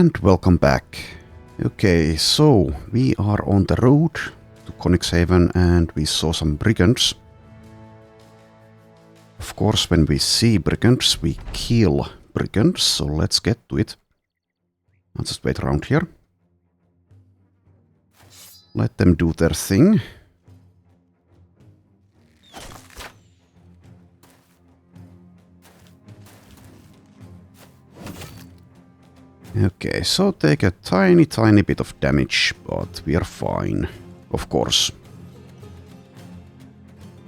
And welcome back. Okay, so we are on the road to Konigshaven and we saw some brigands. Of course, when we see brigands, we kill brigands, so let's get to it. I'll just wait around here. Let them do their thing. Okay, so take a tiny bit of damage, but we are fine, of course.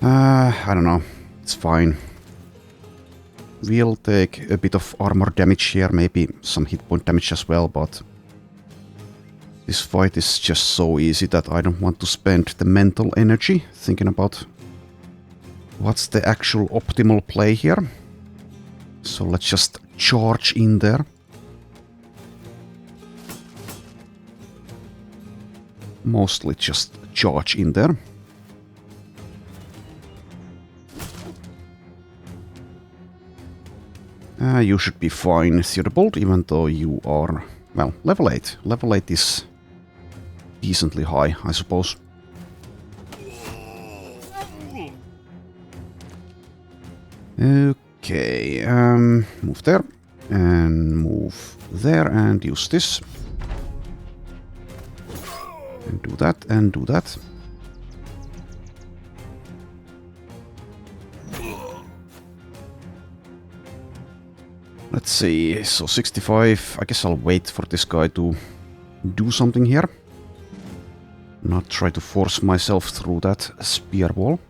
I don't know, it's fine. We'll take a bit of armor damage here, maybe some hit point damage as well, but this fight is just so easy that I don't want to spend the mental energy thinking about what's the actual optimal play here. So let's just charge in there. Mostly just charge in there. You should be fine, Theodobald, even though you are, well, level 8. Level 8 is decently high, I suppose. Okay, move there, and move there, and use this. And do that, and do that. Let's see, so 65, I guess I'll wait for this guy to do something here. Not try to force myself through that spear wall.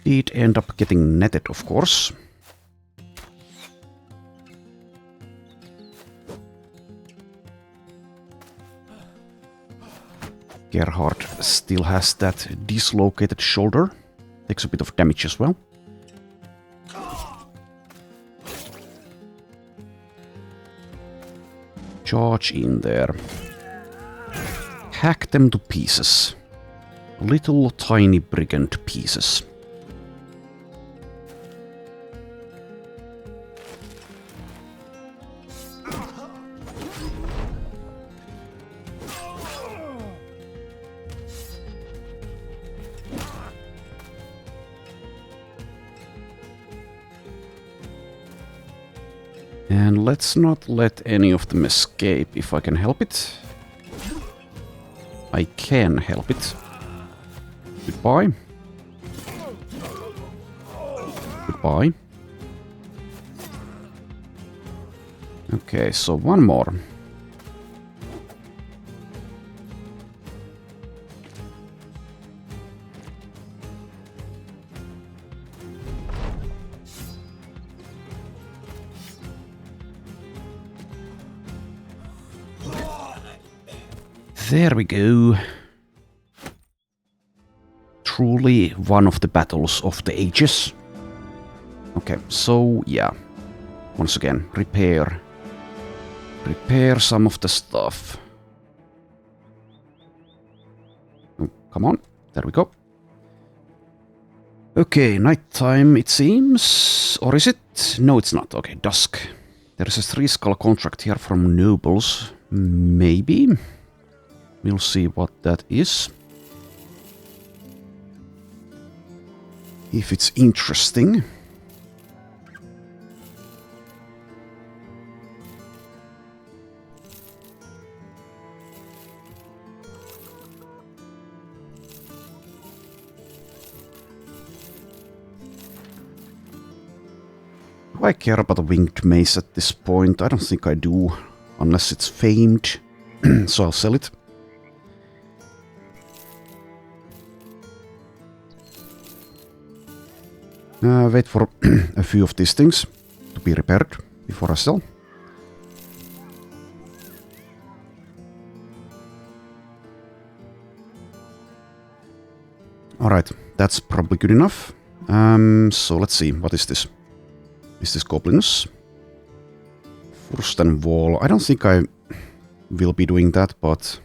Did end up getting netted, of course. Gerhard still has that dislocated shoulder. Takes a bit of damage as well. Charge in there. Hack them to pieces. Little tiny brigand pieces. And let's not let any of them escape if I can help it. I can help it. Goodbye. Goodbye. Okay, so one more. There we go. Truly one of the battles of the ages. Okay, so yeah. Once again, repair. Repair some of the stuff. Oh, come on, there we go. Okay, nighttime it seems. Or is it? No, it's not. Okay, dusk. There is a 3-skull contract here from nobles. Maybe. We'll see what that is. If it's interesting. Do I care about a winged mace at this point? I don't think I do. Unless it's famed. So I'll sell it. Wait for a few of these things to be repaired before I sell. Alright, that's probably good enough. So let's see, what is this? Is this goblins? Furstenwall. I don't think I will be doing that, but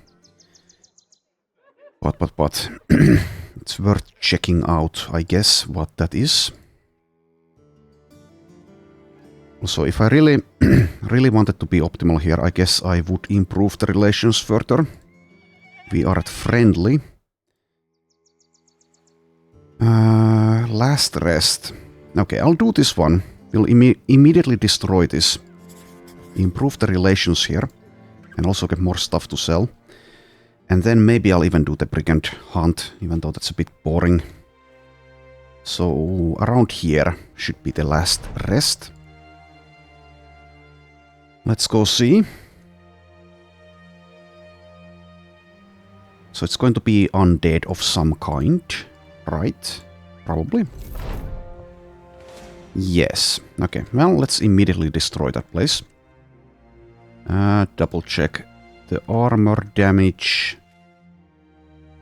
it's worth checking out, I guess, what that is. Also, if I really really wanted to be optimal here, I guess I would improve the relations further. We are at friendly. Last rest. Okay, I'll do this one. We'll immediately destroy this. Improve the relations here. And also get more stuff to sell. And then maybe I'll even do the brigand hunt, even though that's a bit boring. So around here should be the last rest. Let's go see. So it's going to be undead of some kind, right? Probably. Yes. Okay, well, let's immediately destroy that place. Double check the armor damage.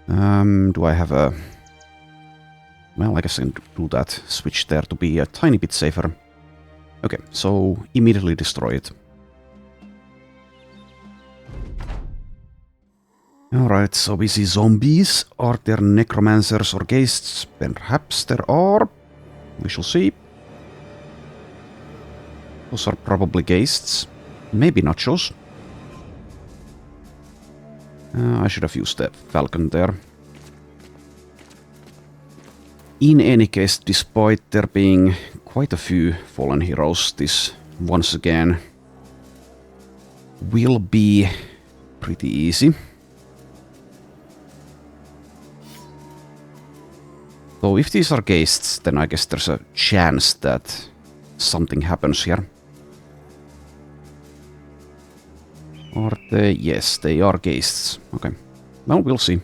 Do I have a... Well, I guess I can do that. Switch there to be a tiny bit safer. Okay, so immediately destroy it. Alright, so we see zombies. Are there necromancers or ghasts? Perhaps there are. We shall see. Those are probably ghasts. Maybe nachos. I should have used the falcon there. In any case, despite there being quite a few fallen heroes, this once again will be pretty easy. So if these are ghasts, then I guess there's a chance that something happens here. Are they? Yes, they are ghasts. Okay. Well, we'll see.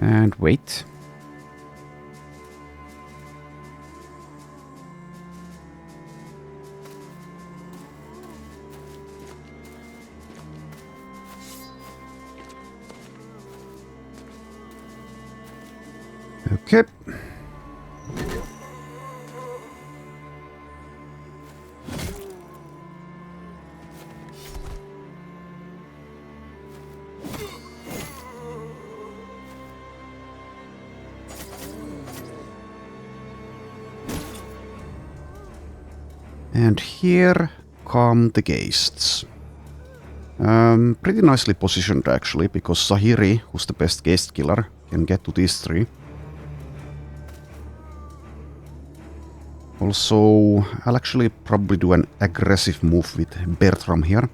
And wait. Okay. And here come the ghasts. Pretty nicely positioned actually, because Sahiri, who's the best ghast killer, can get to these three. Also, I'll actually probably do an aggressive move with Bertram here.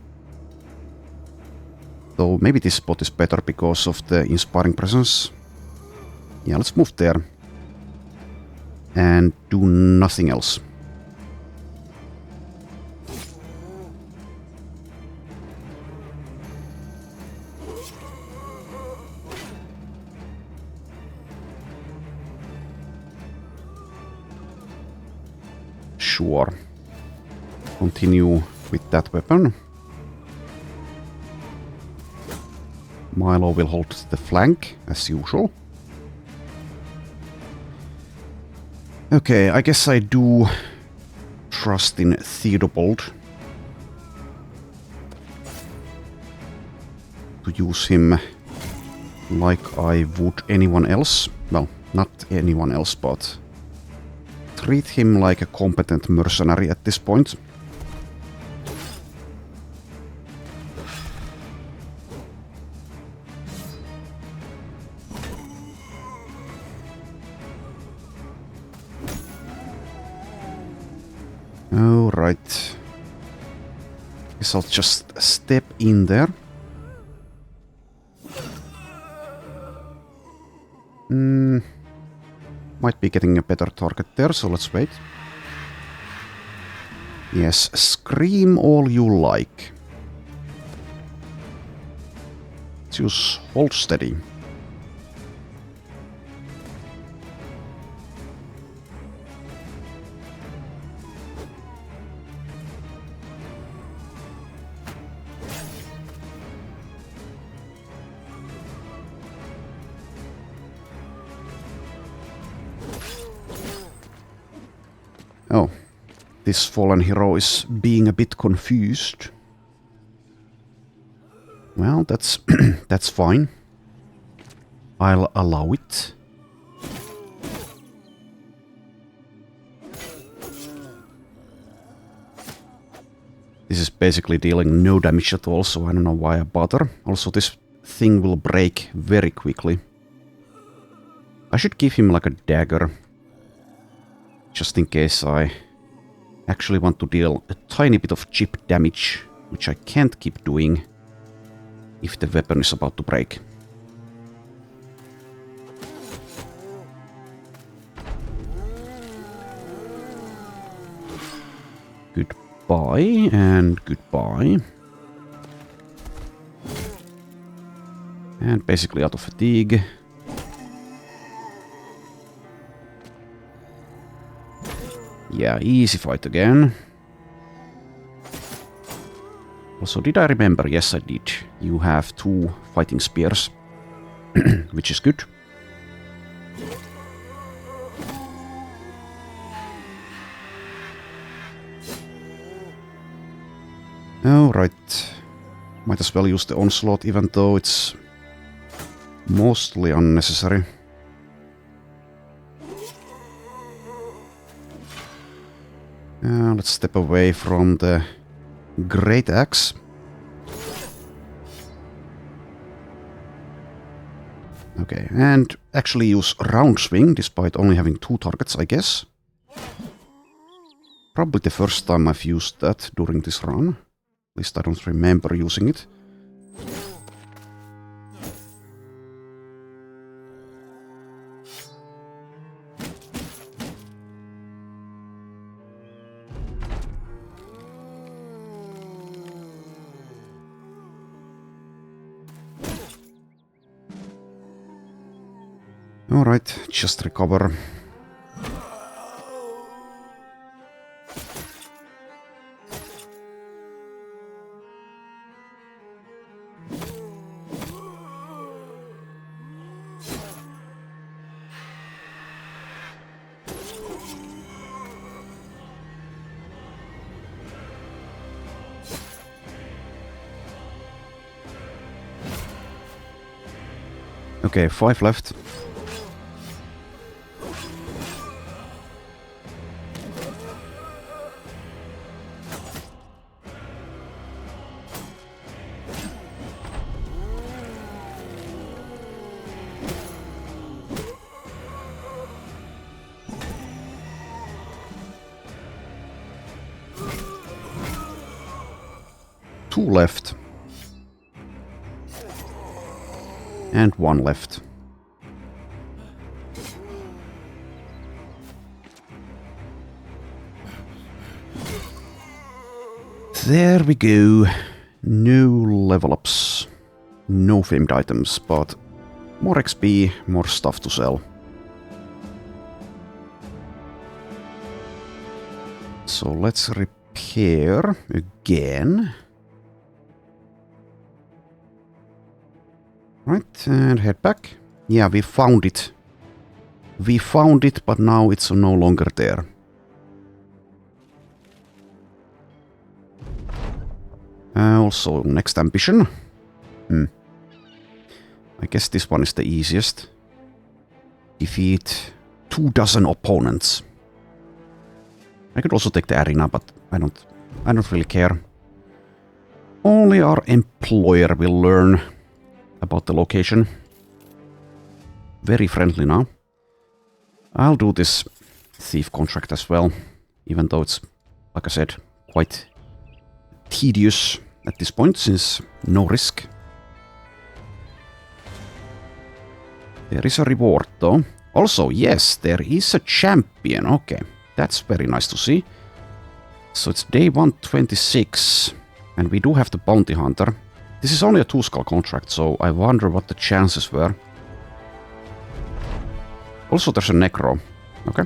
Though maybe this spot is better because of the inspiring presence. Yeah, let's move there. And do nothing else. Sure. Continue with that weapon. Milo will hold the flank, as usual. Okay, I guess I do trust in Theodobald to use him like I would anyone else. Well, not anyone else, but treat him like a competent mercenary at this point. Alright. Guess I'll just step in there. Might be getting a better target there, so let's wait. Yes, scream all you like. Let's use hold steady. Oh. this fallen hero is being a bit confused. Well, that's that's fine. I'll allow it. This is basically dealing no damage at all, so I don't know why I bother. Also, this thing will break very quickly. I should give him like a dagger. Just in case I actually want to deal a tiny bit of chip damage, which I can't keep doing if the weapon is about to break. Goodbye and goodbye. And basically out of fatigue. Yeah, easy fight again. Also, did I remember? Yes, I did. You have 2 fighting spears, which is good. Alright. Might as well use the onslaught, even though it's mostly unnecessary. Let's step away from the great axe. Okay, and actually use round swing, despite only having 2 targets, I guess. Probably the first time I've used that during this run. At least I don't remember using it. Alright, just recover. Okay, 5 left. Two left. And 1 left. There we go. No level ups. No famed items, but more XP, more stuff to sell. So let's repair again. Right, and head back. Yeah, we found it. We found it, but now it's no longer there. Also, next ambition. I guess this one is the easiest. Defeat 24 opponents. I could also take the arena, but I don't really care. Only our employer will learn about the location. Very friendly now. I'll do this thief contract as well, even though it's, like I said, quite tedious at this point, since no risk. There is a reward though. Also, yes, there is a champion. Okay, that's very nice to see. So it's day 126, and we do have the bounty hunter. This is only a 2-skull contract, so I wonder what the chances were. Also, there's a necro. Okay.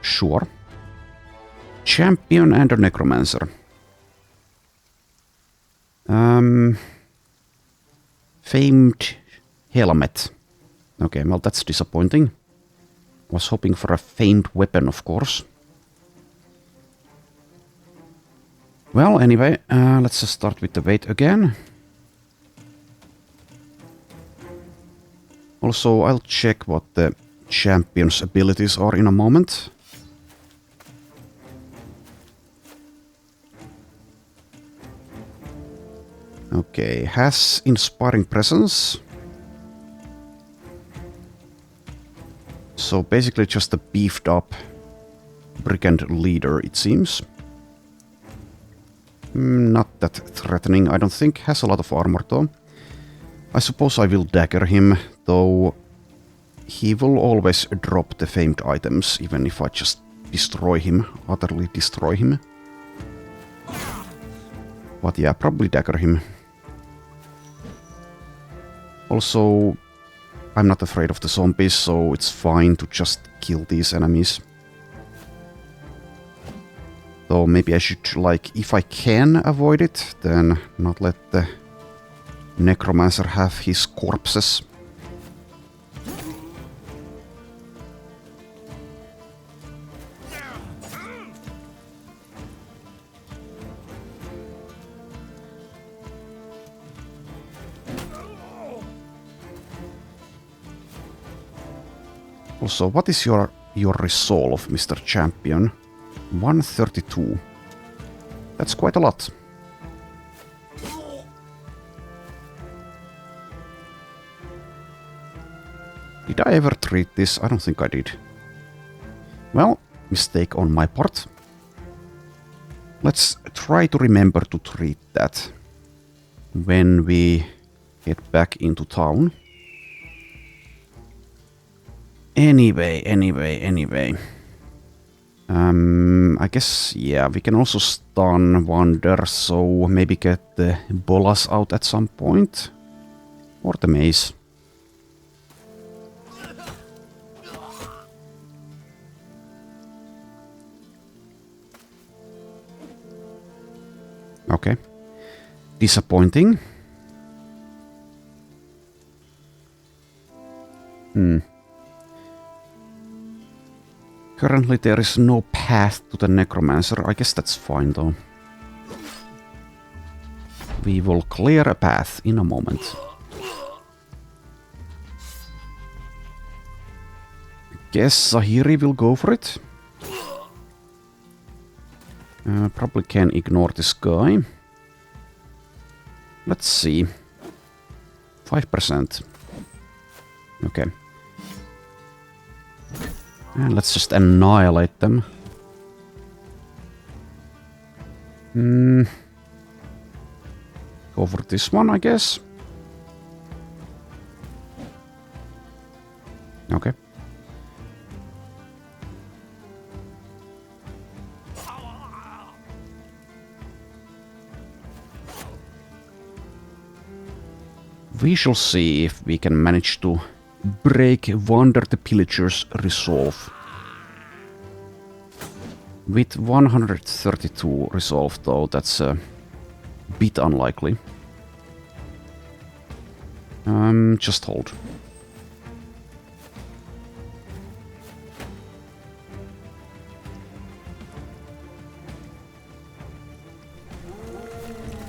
Sure. Champion and a necromancer. Famed helmet. Okay, well, that's disappointing. Was hoping for a famed weapon, of course. Well, anyway, let's just start with the weight again. Also, I'll check what the champion's abilities are in a moment. Okay, has inspiring presence. So basically just a beefed up brigand leader, it seems. Not that threatening, I don't think. Has a lot of armor though. I suppose I will dagger him, though he will always drop the famed items, even if I just destroy him, utterly destroy him. But yeah, probably dagger him. Also, I'm not afraid of the zombies, so it's fine to just kill these enemies. Though maybe I should, like, if I can avoid it, then not let the necromancer have his corpses. Also, what is your resolve, Mr. Champion? 132. That's quite a lot. Did I ever treat this? I don't think I did. Well, mistake on my part. Let's try to remember to treat that when we get back into town. Anyway. I guess, yeah, we can also stun Wander, so maybe get the bolas out at some point. Or the mace. Okay. Disappointing. Currently there is no path to the necromancer. I guess that's fine though. We will clear a path in a moment. Guess Zahiri will go for it. Probably can ignore this guy. Let's see. 5%. Okay. And let's just annihilate them. Go for this one, I guess. Okay. We shall see if we can manage to break Wander the Pillager's resolve. With 132 resolve though, that's a bit unlikely. Just hold.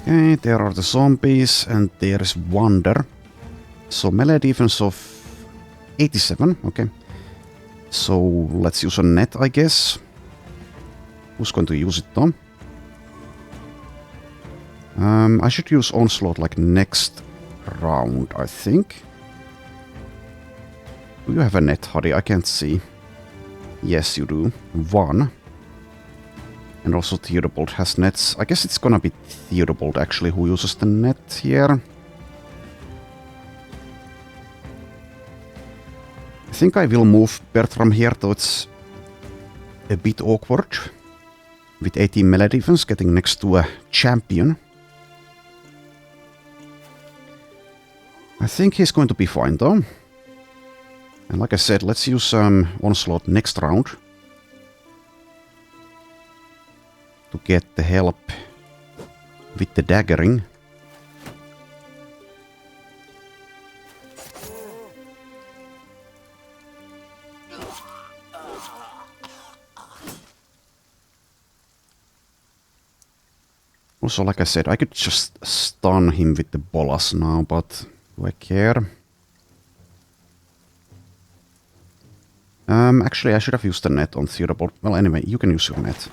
Okay, there are the zombies and there is Wander. So melee defense of 87, okay. So let's use a net, I guess. Who's going to use it though? I should use Onslaught like next round, I think. Do you have a net, Huddy? I can't see. Yes, you do. 1. And also Theodobald has nets. I guess it's gonna be Theodobald actually who uses the net here. I think I will move Bertram here, though it's a bit awkward. With 18 melee defense, getting next to a champion. I think he's going to be fine though. And like I said, let's use Onslaught next round. To get the help with the daggering. Also, like I said, I could just stun him with the bolas now, but do I care? Actually, I should have used the net on Theodore. Well, anyway, you can use your net.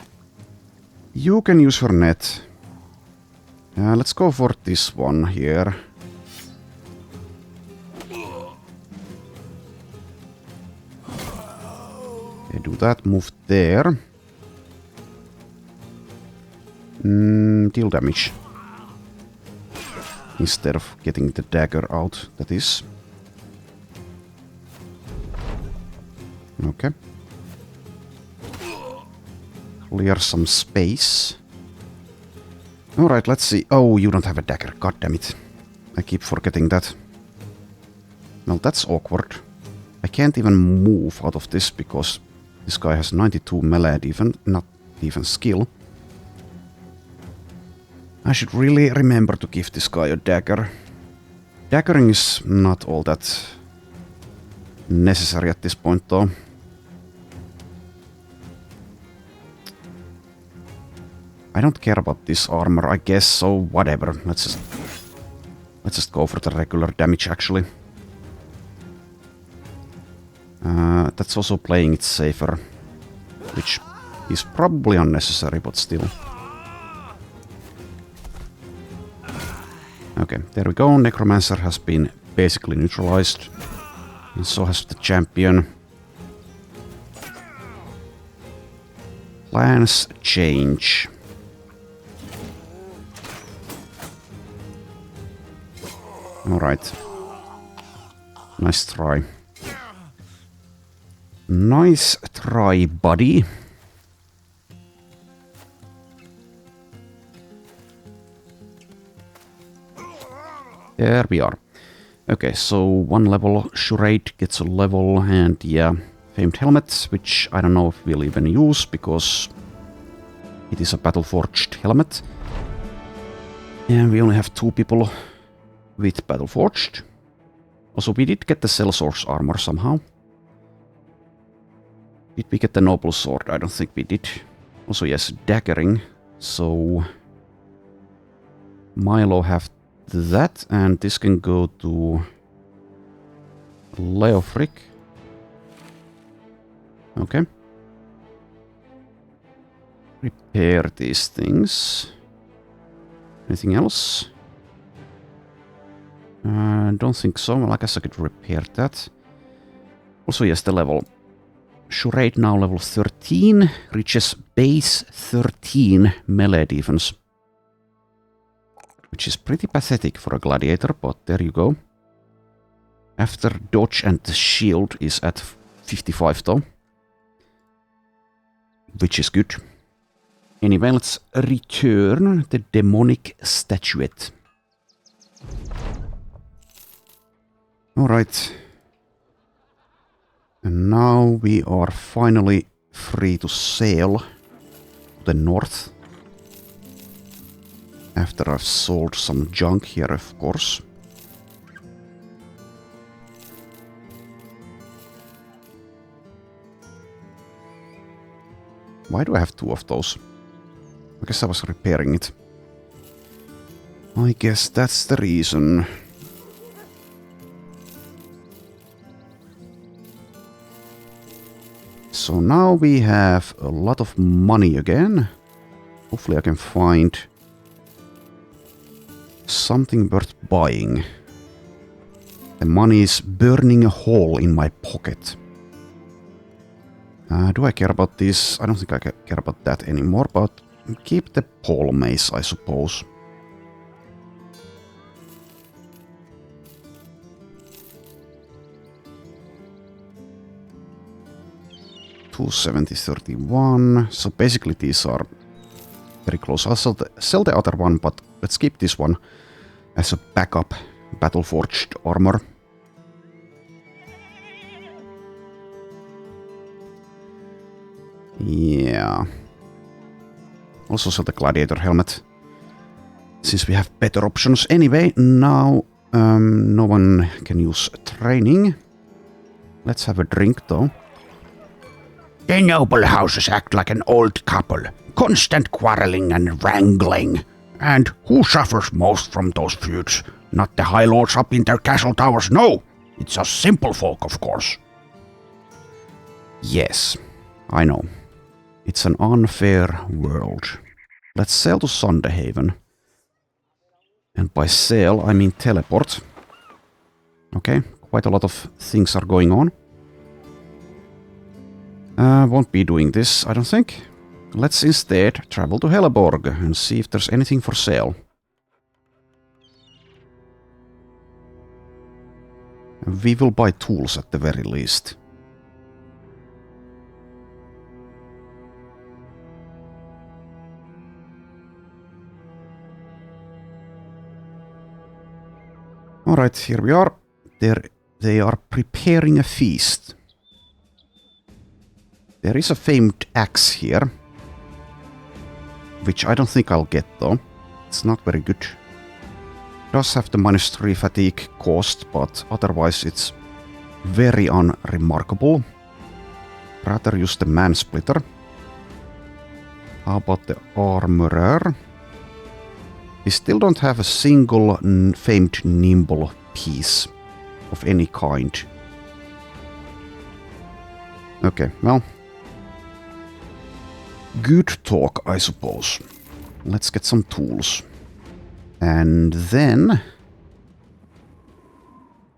You can use your net. Let's go for this one here. Okay, do that, move there. Deal damage. Instead of getting the dagger out, that is. Okay. Clear some space. Alright, let's see. Oh, you don't have a dagger. God damn it. I keep forgetting that. Well, that's awkward. I can't even move out of this because this guy has 92 melee defense, not even skill. I should really remember to give this guy a dagger. Daggering is not all that necessary at this point, though. I don't care about this armor, I guess, so whatever. Let's just go for the regular damage, actually. That's also playing it safer, which is probably unnecessary, but still. Okay, there we go. Necromancer has been basically neutralized. And so has the champion. Plans change. Alright. Nice try. Nice try, buddy. There we are. Okay, so one level, Charade gets a level, and yeah, Famed Helmet, which I don't know if we'll even use, because it is a Battle-Forged helmet. And we only have 2 people with Battle-Forged. Also, we did get the Cell Source armor somehow. Did we get the Noble Sword? I don't think we did. Also, yes, Daggering. So Milo have that, and this can go to Leofric. Okay. Repair these things. Anything else? Don't think so. Well, I guess I could repair that. Also, yes, the level. Charade now level 13, reaches base 13 melee defense. Which is pretty pathetic for a gladiator, but there you go. After dodge and the shield is at 55 though. Which is good. Anyway, let's return the demonic statuette. Alright. And now we are finally free to sail to the north. After I've sold some junk here, of course. Why do I have 2 of those? I guess I was repairing it. I guess that's the reason. So now we have a lot of money again. Hopefully I can find something worth buying. The money is burning a hole in my pocket. Do I care about this? I don't think I care about that anymore, but keep the pole mace, I suppose. $270.31. So basically these are very close. I'll sell the other one, but let's keep this one as a backup Battle-Forged armor. Yeah. Also sell the Gladiator helmet, since we have better options. Anyway, now no one can use training. Let's have a drink though. The noble houses act like an old couple, constant quarreling and wrangling. And who suffers most from those feuds? Not the High Lords up in their castle towers, no! It's us simple folk, of course. Yes, I know. It's an unfair world. Let's sail to Sunderhaven. And by sail, I mean teleport. Okay, quite a lot of things are going on. Won't be doing this, I don't think. Let's instead travel to Helleborg and see if there's anything for sale. We will buy tools at the very least. Alright, here we are. They are preparing a feast. There is a famed axe here. Which I don't think I'll get though. It's not very good. Does have the -3 fatigue cost, but otherwise it's very unremarkable. Rather use the mansplitter. How about the armorer? We still don't have a single famed nimble piece of any kind. Okay, well. Good talk, I suppose. Let's get some tools. And then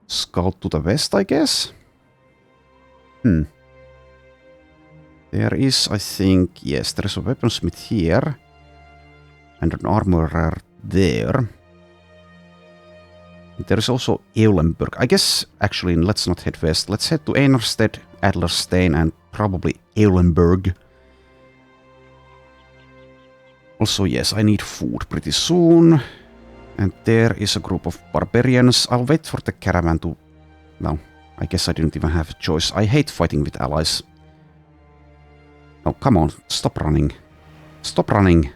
scout to the west, I guess? There is, I think, yes, there is a weaponsmith here. And an armorer there. There is also Eulenburg. I guess, actually, let's not head west. Let's head to Enerstedt, Adlerstein, and probably Eulenburg. Also, yes, I need food pretty soon. And there is a group of barbarians. I'll wait for the caravan to... Well, I guess I didn't even have a choice. I hate fighting with allies. Oh, come on. Stop running. Stop running.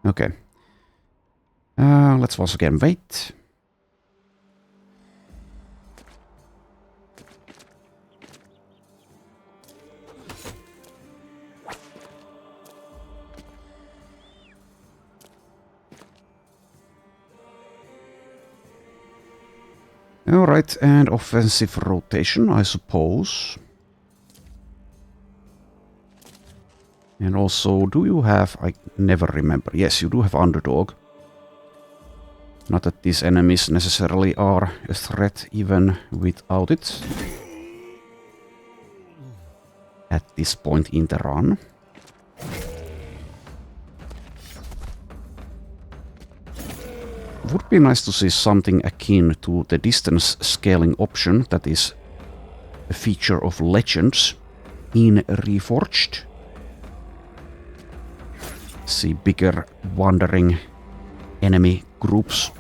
Okay. Let's once again wait. Alright, and offensive rotation, I suppose. And also, do you have... I never remember. Yes, you do have Underdog. Not that these enemies necessarily are a threat even without it. At this point in the run. Would be nice to see something akin to the distance scaling option that is a feature of Legends in Reforged. See bigger wandering enemy groups.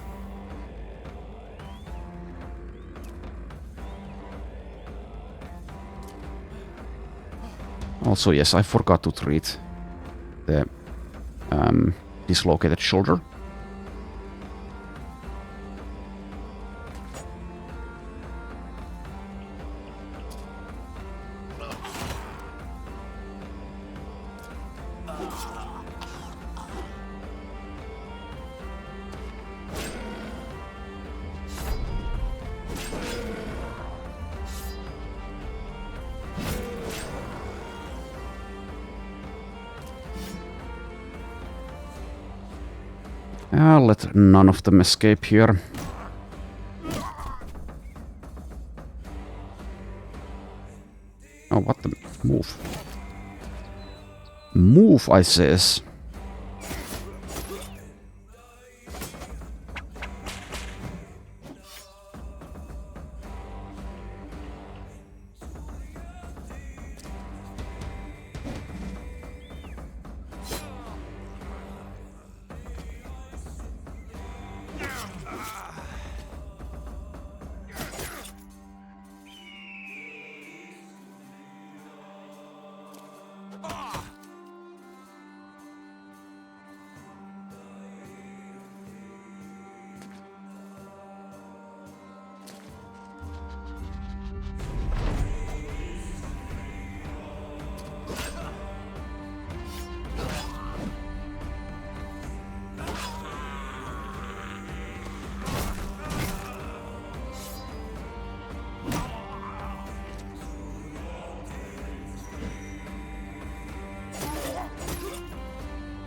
Also, yes, I forgot to treat the dislocated shoulder. I'll let none of them escape here. Oh, what the... Move. Move, I says.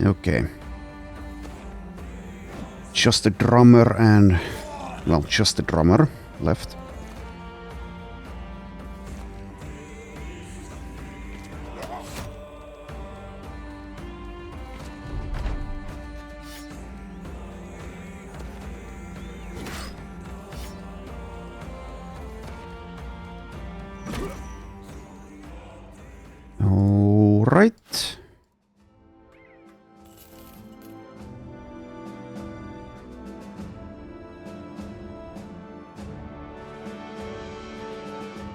Okay. Just the drummer and... well, just the drummer left. All right.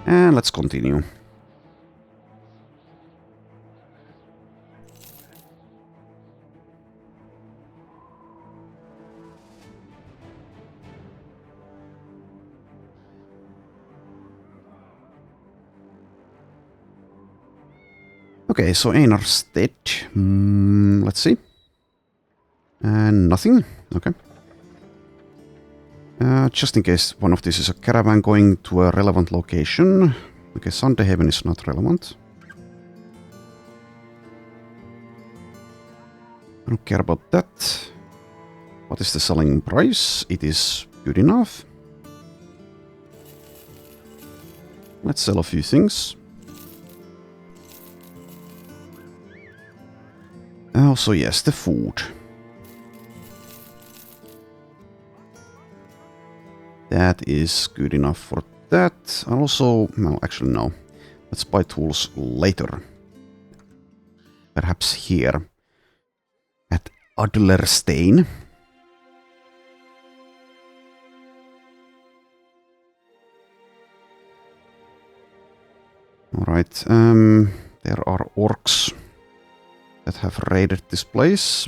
And let's continue. Okay, so Einar's dead. Let's see. And nothing. Okay. Just in case one of these is a caravan going to a relevant location. Okay, Sandhaven is not relevant. I don't care about that. What is the selling price? It is good enough. Let's sell a few things. Also, yes, the food. That is good enough for that. Also, well, actually no. Let's buy tools later. Perhaps here. At Adlerstein. Alright, there are orcs that have raided this place.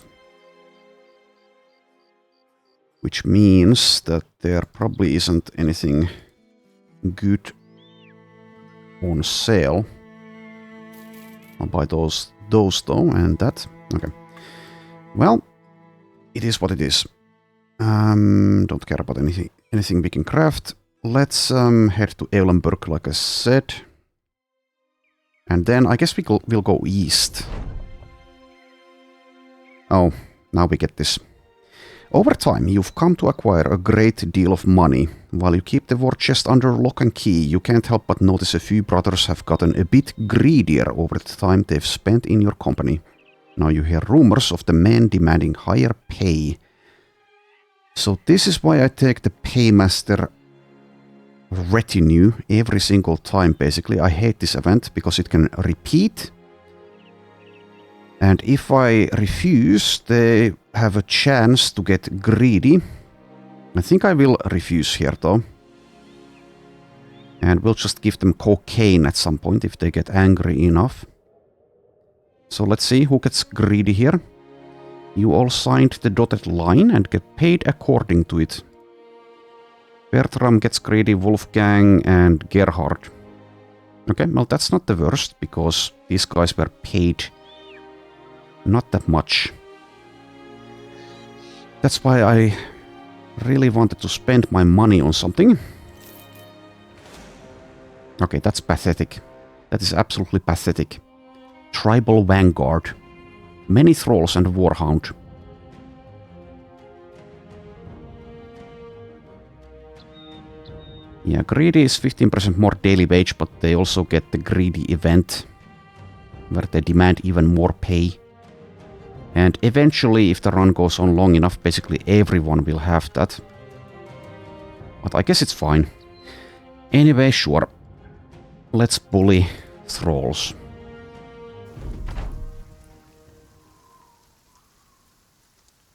Which means that there probably isn't anything good on sale. I'll buy those though, and that. Okay. Well, it is what it is. Don't care about anything we can craft. Let's head to Eulenburg, like I said. And then I guess we'll go east. Oh, now we get this. Over time, you've come to acquire a great deal of money. While you keep the war chest under lock and key, you can't help but notice a few brothers have gotten a bit greedier over the time they've spent in your company. Now you hear rumors of the men demanding higher pay. So this is why I take the paymaster retinue every single time, basically. I hate this event because it can repeat. And if I refuse, they have a chance to get greedy. I think I will refuse here though. And we'll just give them cocaine at some point if they get angry enough. So let's see who gets greedy here. You all signed the dotted line and get paid according to it. Bertram gets greedy, Wolfgang and Gerhard. Okay, well that's not the worst because these guys were paid not that much. That's why I really wanted to spend my money on something. Okay, that's pathetic. That is absolutely pathetic. Tribal Vanguard. Many thralls and a warhound. Yeah, greedy is 15% more daily wage, but they also get the greedy event where they demand even more pay. And eventually, if the run goes on long enough, basically everyone will have that. But I guess it's fine. Anyway, sure. Let's bully thralls.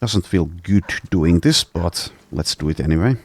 Doesn't feel good doing this, but let's do it anyway.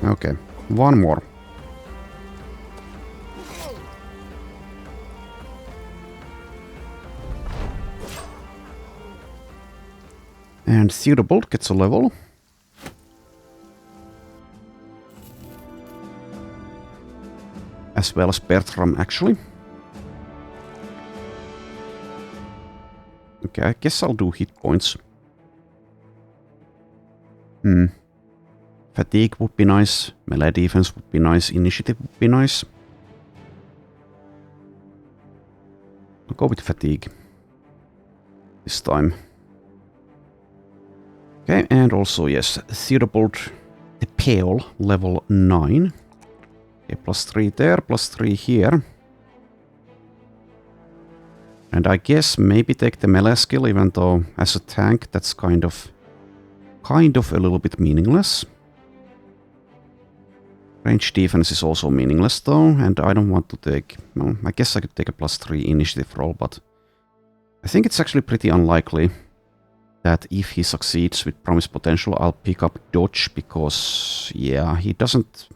Okay, one more. And Theodobald gets a level. As well as Bertram, actually. Okay, I guess I'll do hit points. Fatigue would be nice. Melee defense would be nice. Initiative would be nice. I'll go with fatigue. This time. Okay, and also, yes, Theodobald the Pale, level 9. Okay, +3 there, +3 here. And I guess maybe take the melee skill, even though as a tank that's kind of a little bit meaningless. Range defense is also meaningless though, and I don't want to take... Well, I guess I could take a +3 initiative roll, but I think it's actually pretty unlikely that if he succeeds with Promise Potential, I'll pick up Dodge, because, yeah, he doesn't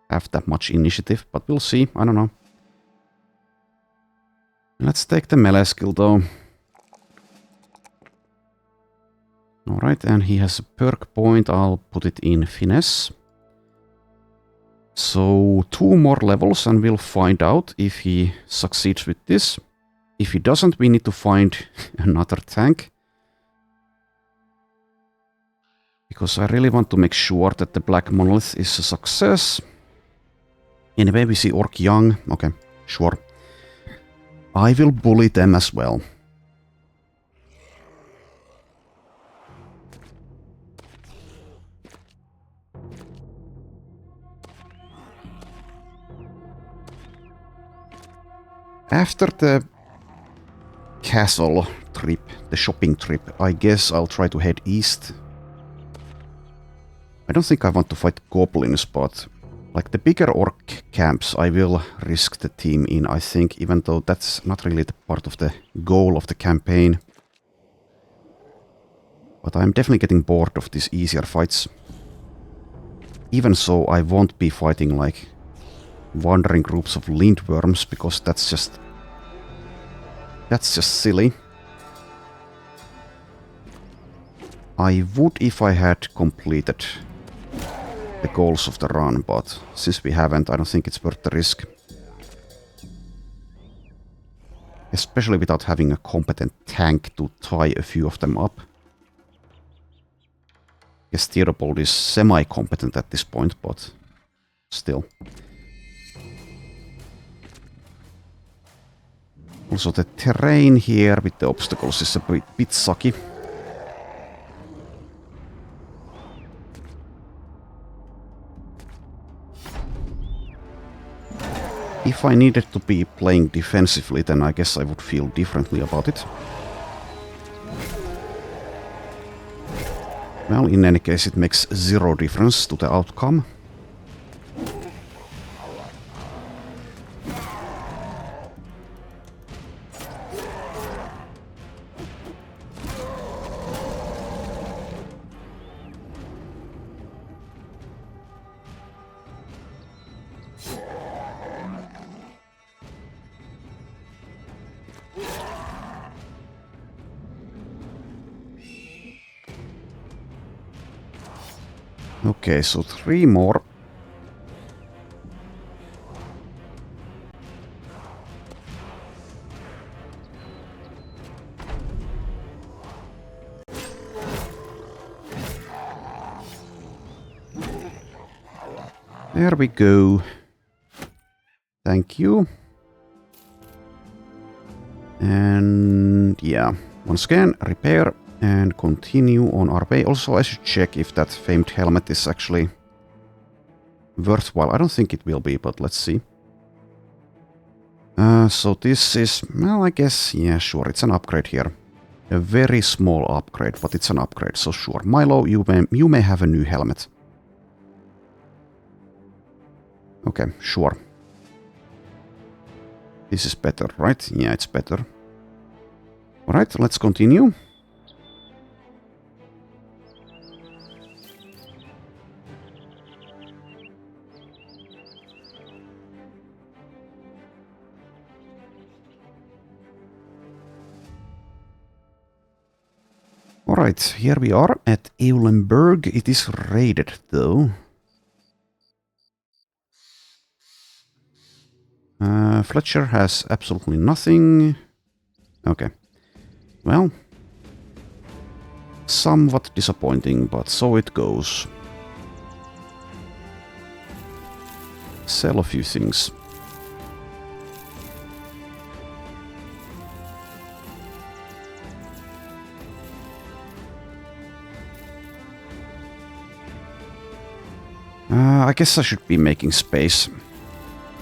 have that much initiative, but we'll see, I don't know. Let's take the melee skill though. Alright, and he has a perk point, I'll put it in Finesse. So 2 more levels and we'll find out if he succeeds with this. If he doesn't, we need to find another tank. Because I really want to make sure that the Black Monolith is a success. Anyway, we see Orc Young. Okay, sure. I will bully them as well. After the castle trip, the shopping trip, I guess I'll try to head east. I don't think I want to fight goblins, but like the bigger orc camps, I will risk the team in, I think, even though that's not really the part of the goal of the campaign. But I'm definitely getting bored of these easier fights. Even so, I won't be fighting like wandering groups of lindworms, because that's just silly. I would if I had completed the goals of the run, but since we haven't, I don't think it's worth the risk. Especially without having a competent tank to tie a few of them up. I guess Theodobald is semi-competent at this point, but still. Also the terrain here with the obstacles is a bit sucky. If I needed to be playing defensively, then I guess I would feel differently about it. Well, in any case, it makes 0 difference to the outcome. Okay, so 3 more. There we go. Thank you. And yeah, once again, repair and continue on our way. Also, I should check if that famed helmet is actually worthwhile. I don't think it will be, but let's see. So this is, well, I guess, yeah, sure, it's an upgrade here. A very small upgrade, but it's an upgrade, so sure. Milo, you may have a new helmet. Okay, sure. This is better, right? Yeah, it's better. Alright, let's continue. Alright, here we are at Eulenberg. It is raided though. Fletcher has absolutely nothing. Okay. Well, somewhat disappointing, but so it goes. Sell a few things. I guess I should be making space.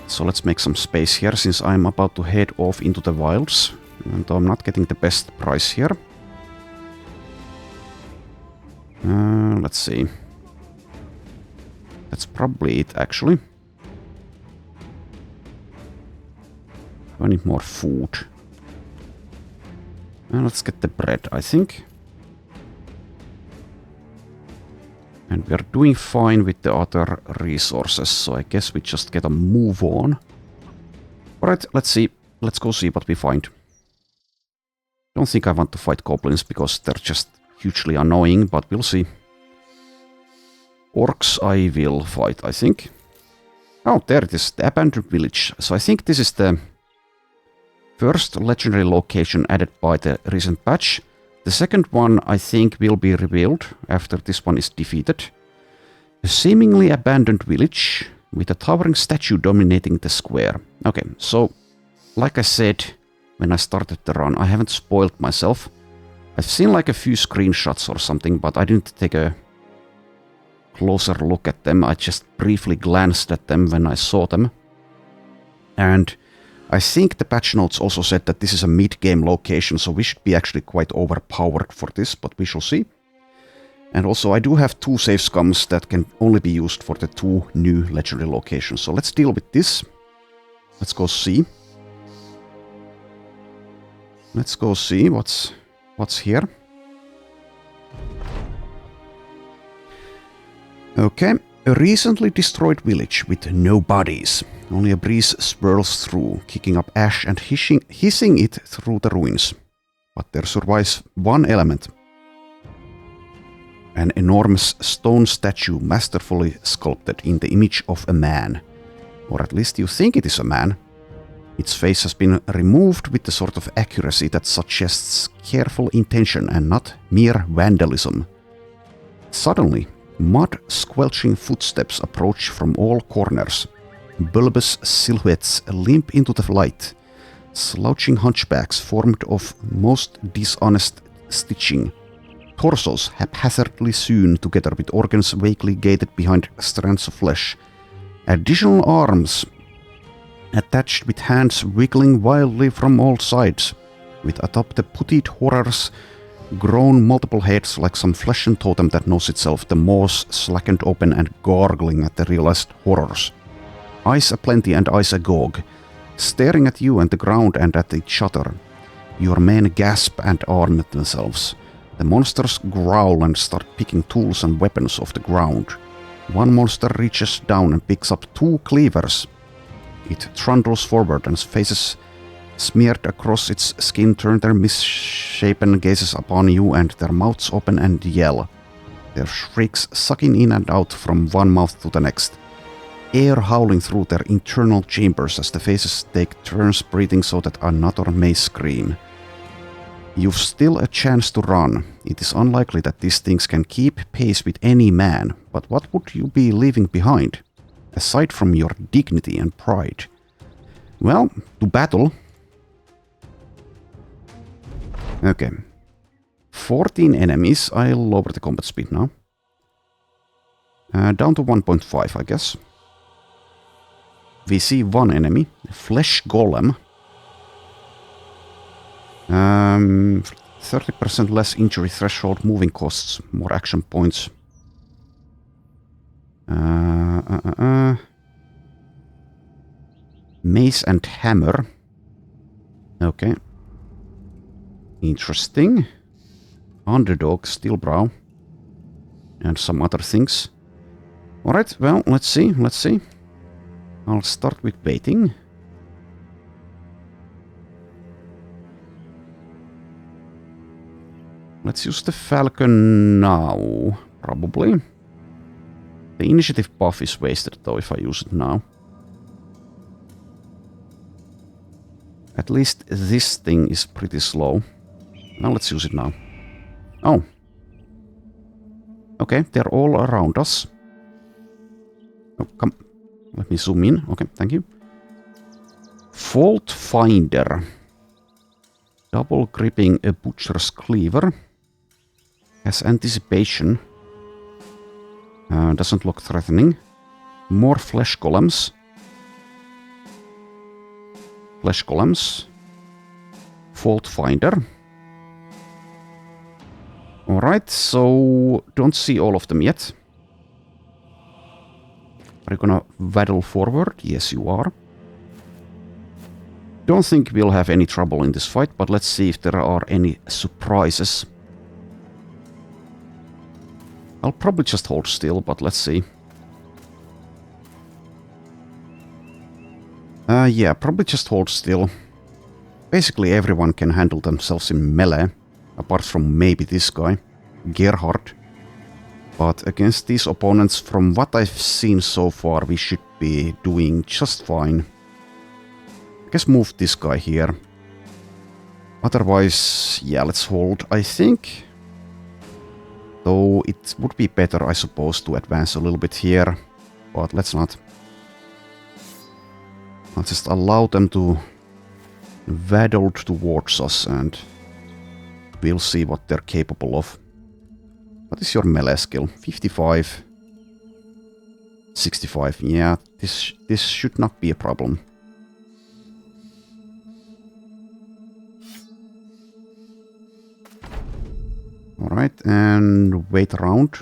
So let's make some space here, since I'm about to head off into the wilds. And I'm not getting the best price here. Let's see. That's probably it, actually. I need more food. Let's get the bread, I think. And we're doing fine with the other resources, so I guess we just get a move on. Alright, let's see. Let's go see what we find. Don't think I want to fight goblins, because they're just hugely annoying, but we'll see. Orcs I will fight, I think. Oh, there it is, the abandoned village. So I think this is the first legendary location added by the recent patch. The second one, I think, will be revealed after this one is defeated. A seemingly abandoned village with a towering statue dominating the square. Okay, so, like I said when I started the run, I haven't spoiled myself. I've seen like a few screenshots or something, but I didn't take a closer look at them. I just briefly glanced at them when I saw them. And I think the patch notes also said that this is a mid-game location, so we should be actually quite overpowered for this, but we shall see. And also I do have 2 Save Scums that can only be used for the 2 new legendary locations. So let's deal with this. Let's go see. Let's go see what's here. Okay. A recently destroyed village with no bodies. Only a breeze swirls through, kicking up ash and hissing it through the ruins. But there survives one element. An enormous stone statue masterfully sculpted in the image of a man. Or at least you think it is a man. Its face has been removed with the sort of accuracy that suggests careful intention and not mere vandalism. Suddenly, mud-squelching footsteps approach from all corners. Bulbous silhouettes limp into the light. Slouching hunchbacks formed of most dishonest stitching. Torsos haphazardly sewn together with organs vaguely gated behind strands of flesh. Additional arms attached with hands wiggling wildly from all sides. With atop the puttied horrors grown multiple heads like some fleshen totem that knows itself, the maws slackened open and gargling at the realized horrors. Eyes aplenty and eyes agog, staring at you and the ground and at each other. Your men gasp and arm themselves. The monsters growl and start picking tools and weapons off the ground. One monster reaches down and picks up 2 cleavers. It trundles forward and faces smeared across its skin turn their misshapen gazes upon you and their mouths open and yell. Their shrieks sucking in and out from one mouth to the next. Air howling through their internal chambers as the faces take turns breathing so that another may scream. You've still a chance to run. It is unlikely that these things can keep pace with any man, but what would you be leaving behind? Aside from your dignity and pride. Well, to battle. Okay. 14 enemies. I'll lower the combat speed now. Down to 1.5, I guess. We see one enemy. Flesh Golem. 30% less injury threshold, moving costs, more action points. Mace and hammer. Okay. Interesting. Underdog, steel brow. And some other things. Alright, well, let's see. I'll start with baiting. Let's use the Falcon now, probably. The initiative buff is wasted though if I use it now. At least this thing is pretty slow. Now let's use it now. Oh. Okay, they're all around us. Oh, come. Let me zoom in. Okay, thank you. Fault Finder. Double gripping a butcher's cleaver. Has anticipation. Doesn't look threatening. More flesh golems. Flesh golems. Fault Finder. Alright, so don't see all of them yet. Are you gonna waddle forward? Yes, you are. Don't think we'll have any trouble in this fight, but let's see if there are any surprises. I'll probably just hold still, but let's see. Yeah, probably just hold still. Basically everyone can handle themselves in melee, apart from maybe this guy, Gerhard. But against these opponents, from what I've seen so far, we should be doing just fine. I guess move this guy here. Otherwise, yeah, let's hold, I think. Though it would be better, I suppose, to advance a little bit here. But let's not. I'll just allow them to waddle towards us and we'll see what they're capable of. What is your melee skill? 55. 65. Yeah, this should not be a problem. Alright, and wait around.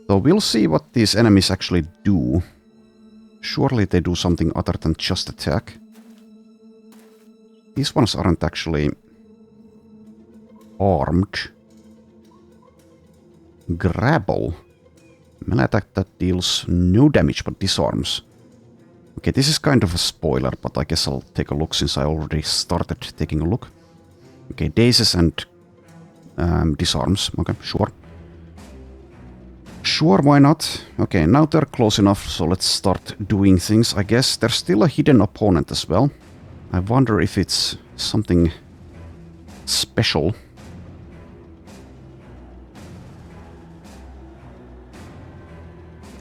So we'll see what these enemies actually do. Surely they do something other than just attack. These ones aren't actually armed. Grapple. Melee attack that deals no damage but disarms. Okay, this is kind of a spoiler, but I guess I'll take a look since I already started taking a look. Okay, dazes and disarms. Okay, sure. Sure, why not? Okay, now they're close enough, so let's start doing things, I guess. There's still a hidden opponent as well. I wonder if it's something special.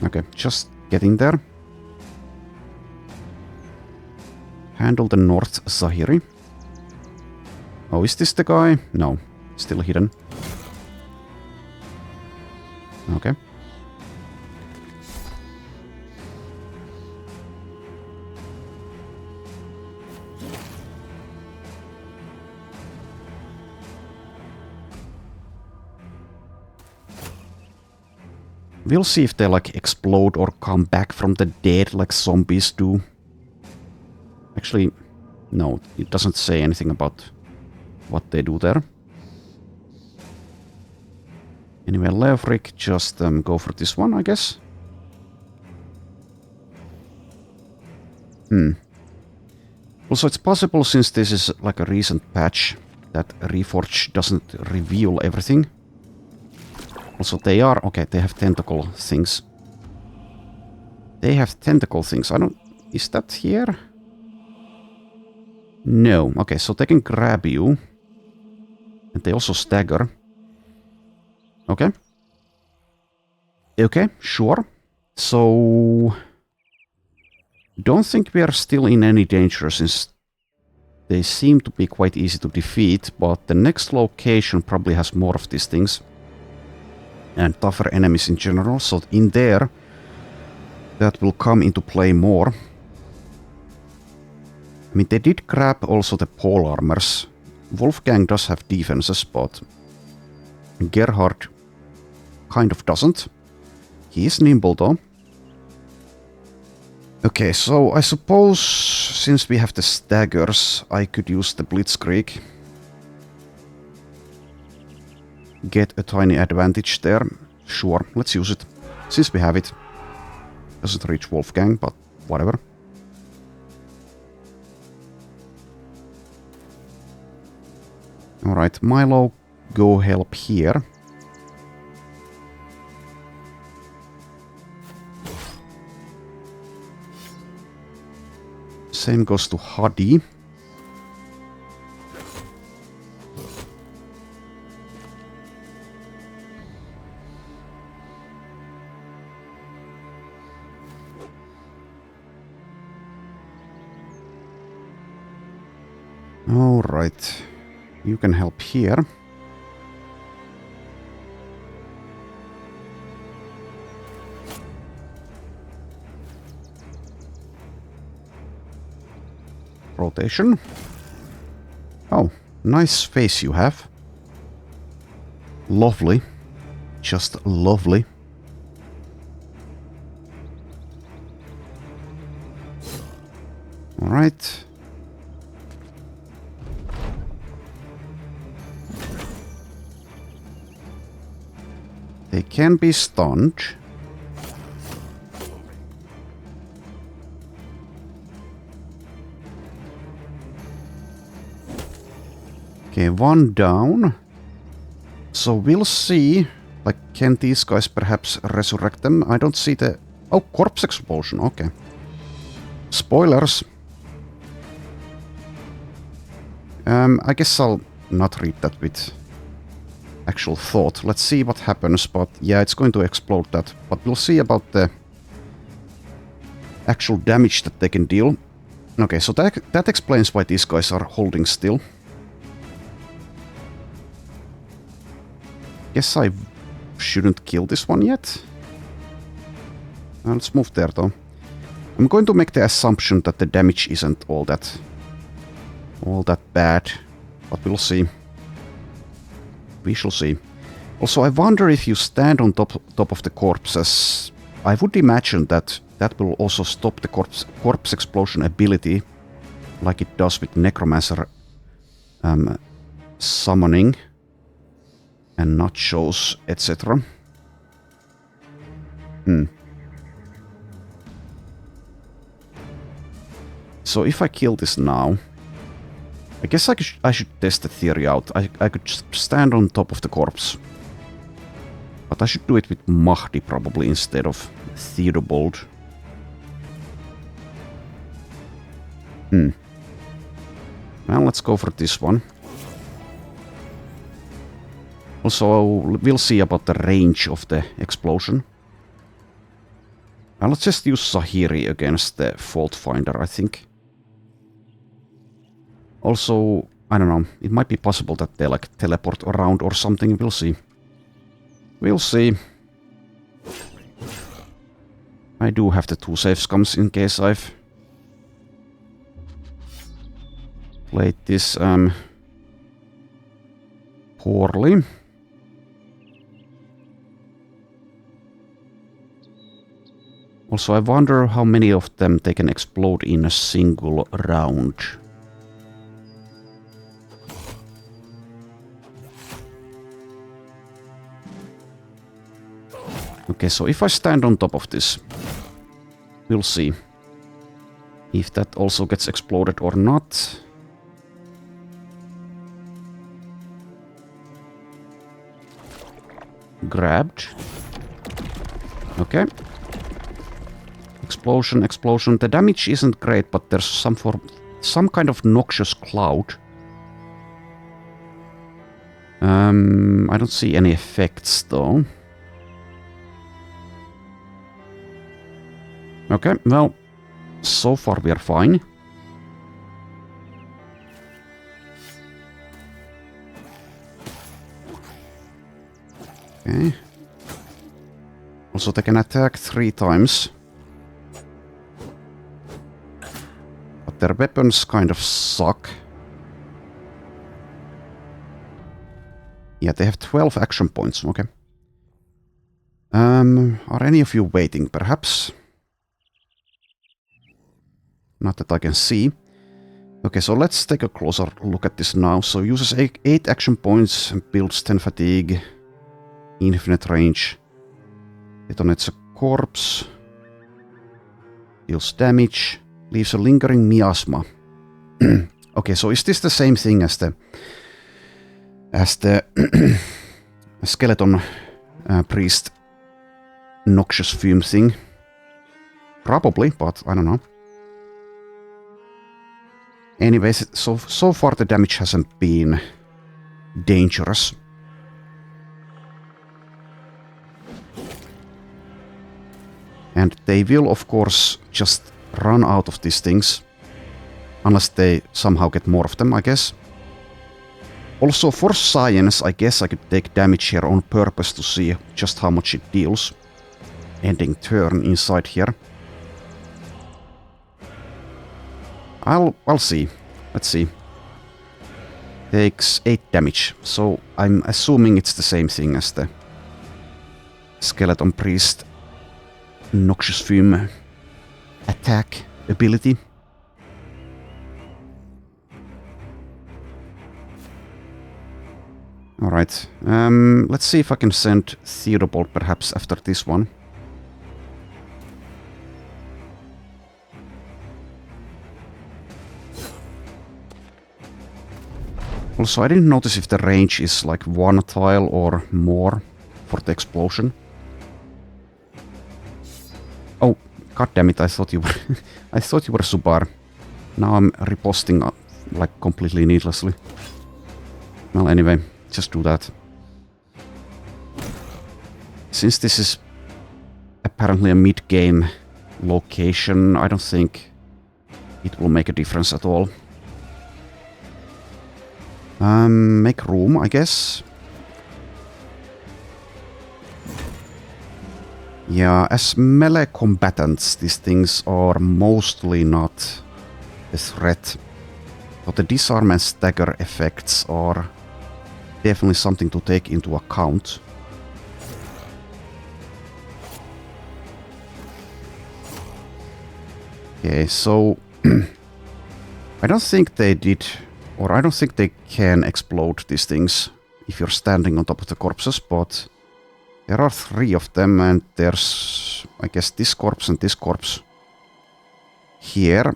Okay, just getting there. Handle the North Zahiri. Oh, is this the guy? No, still hidden. Okay. We'll see if they like explode or come back from the dead like zombies do. Actually, no, it doesn't say anything about what they do there. Anyway, Leofric, just go for this one, I guess. Also, it's possible, since this is like a recent patch, that Reforged doesn't reveal everything. Also, they are... okay, they have tentacle things. They have tentacle things. I don't... is that here? No. Okay, so they can grab you. And they also stagger. Okay. Okay, sure. So... don't think we are still in any danger, since they seem to be quite easy to defeat, but the next location probably has more of these things. And tougher enemies in general, so in there that will come into play more. I mean, they did grab also the pole armors. Wolfgang does have defenses, but Gerhard kind of doesn't. He is nimble though. Okay, so I suppose since we have the staggers, I could use the Blitzkrieg. Get a tiny advantage there. Sure, let's use it. Since we have it. Doesn't reach Wolfgang, but whatever. Alright, Milo, go help here. Same goes to Hadi. Alright, you can help here. Rotation. Oh, nice face you have. Lovely. Just lovely. Alright. They can be stunned. Okay, one down. So we'll see. Like, can these guys perhaps resurrect them? I don't see the... Oh, corpse explosion. Okay. Spoilers. I guess I'll not read that with actual thought. Let's see what happens, but yeah, it's going to explode that. But we'll see about the actual damage that they can deal. Okay, so that explains why these guys are holding still. Guess I shouldn't kill this one yet. Let's move there though. I'm going to make the assumption that the damage isn't all that bad, but we'll see. We shall see. Also, I wonder if you stand on top of the corpses. I would imagine that will also stop the corpse explosion ability, like it does with Necromancer summoning and nachos, etc. So if I kill this now, I guess I should test the theory out. I could just stand on top of the corpse. But I should do it with Mahdi probably instead of Theodobald. Well, let's go for this one. Also, we'll see about the range of the explosion. Let's just use Zahiri against the Fault Finder, I think. Also, I don't know, it might be possible that they like teleport around or something, we'll see. We'll see. I do have the 2 Save Scums in case I've played this poorly. Also, I wonder how many of them they can explode in a single round. Okay, so if I stand on top of this, we'll see if that also gets exploded or not. Grabbed. Okay. Explosion, explosion. The damage isn't great, but there's some kind of noxious cloud. I don't see any effects though. Okay, well, so far we are fine. Okay. Also, they can attack 3 times. But their weapons kind of suck. Yeah, they have 12 action points, okay. Are any of you waiting, perhaps? Not that I can see. Okay, so let's take a closer look at this now. So uses 8 action points, builds 10 fatigue, infinite range, detonates a corpse, deals damage, leaves a lingering miasma. Okay, so is this the same thing as the as the skeleton priest noxious fume thing. Probably, but I don't know. Anyways, so far the damage hasn't been dangerous. And they will, of course, just run out of these things. Unless they somehow get more of them, I guess. Also, for science, I guess I could take damage here on purpose to see just how much it deals. Ending turn inside here. I'll see. Let's see. Takes 8 damage, so I'm assuming it's the same thing as the Skeleton Priest Noxious Fume attack ability. Alright, let's see if I can send Theodobald perhaps after this one. Also, I didn't notice if the range is like 1 tile or more for the explosion. Oh, god damn it! I thought you were, I thought you were Subar. Now I'm riposting like completely needlessly. Well, anyway, just do that. Since this is apparently a mid-game location, I don't think it will make a difference at all. Make room, I guess. Yeah, as melee combatants, these things are mostly not a threat. But the disarm and stagger effects are definitely something to take into account. Okay, so I don't think they did, or I don't think they can explode these things if you're standing on top of the corpses, but there are 3 of them, and there's, I guess, this corpse and this corpse here.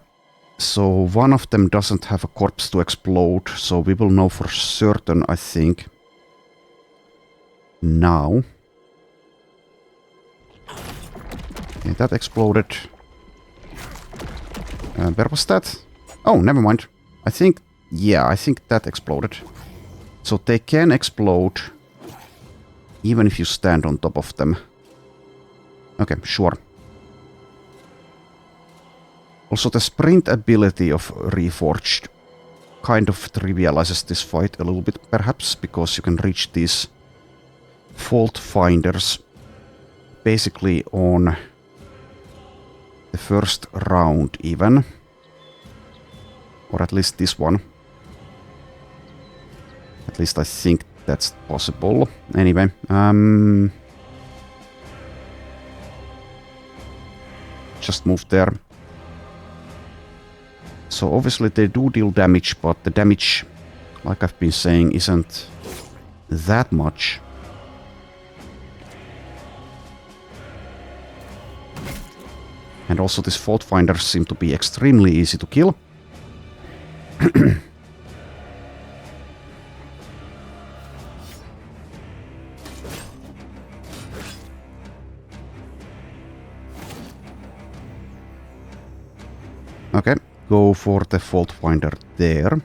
So one of them doesn't have a corpse to explode, so we will know for certain, I think, now. Okay, that exploded. Where was that? Oh, never mind. I think, yeah, I think that exploded. So they can explode even if you stand on top of them. Okay, sure. Also, the sprint ability of Reforged kind of trivializes this fight a little bit, perhaps, because you can reach these fault finders basically on the first round even. Or at least this one. At least I think that's possible. Anyway, just move there. So obviously they do deal damage, but the damage, like I've been saying, isn't that much. And also these fault finders seem to be extremely easy to kill. Okay, go for the fault finder there.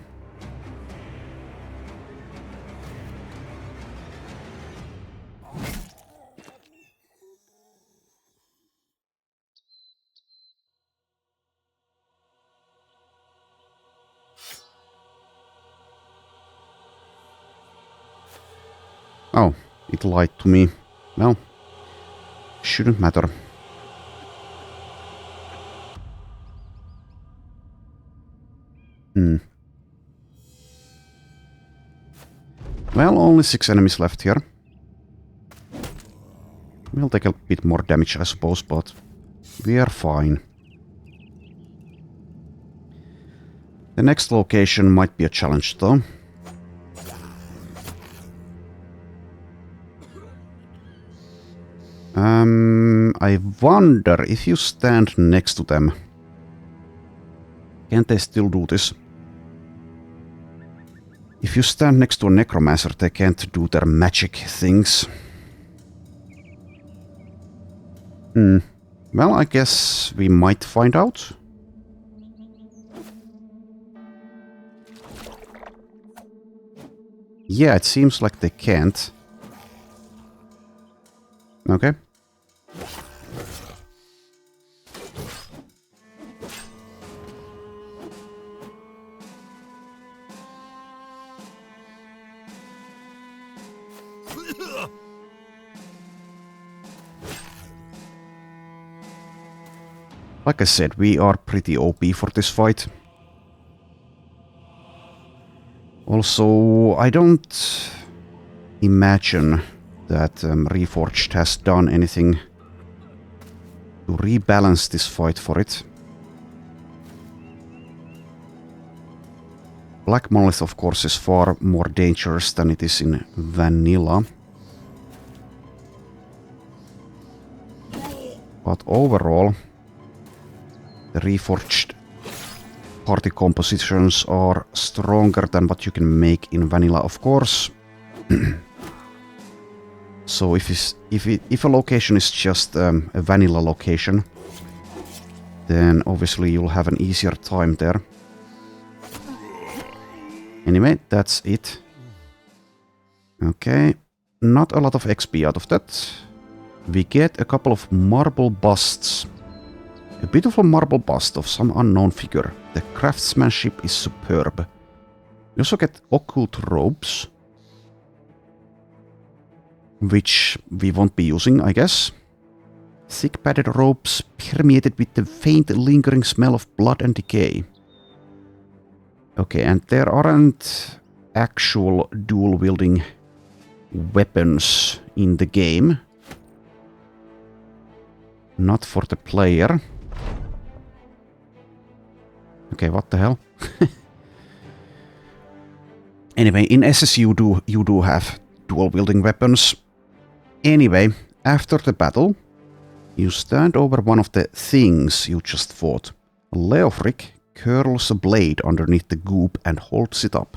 Oh, it lied to me. Well, shouldn't matter. Well, only 6 enemies left here. We'll take a bit more damage, I suppose, but we are fine. The next location might be a challenge, though. I wonder if you stand next to them. Can they still do this? If you stand next to a necromancer, they can't do their magic things. Well, I guess we might find out. Yeah, it seems like they can't. Okay. Like I said, we are pretty OP for this fight. Also, I don't imagine that Reforged has done anything to rebalance this fight for it. Black Monolith, of course, is far more dangerous than it is in vanilla. But overall, the Reforged party compositions are stronger than what you can make in vanilla, of course. So if a location is just a vanilla location, then obviously you'll have an easier time there. Anyway, that's it. Okay, not a lot of XP out of that. We get a couple of marble busts. A beautiful marble bust of some unknown figure. The craftsmanship is superb. We also get occult robes, which we won't be using, I guess. Thick padded robes permeated with the faint lingering smell of blood and decay. Okay, and there aren't actual dual-wielding weapons in the game. Not for the player. Okay, what the hell? Anyway, in SS you do have dual-wielding weapons. Anyway, after the battle, you stand over one of the things you just fought. Leofric curls a blade underneath the goop and holds it up.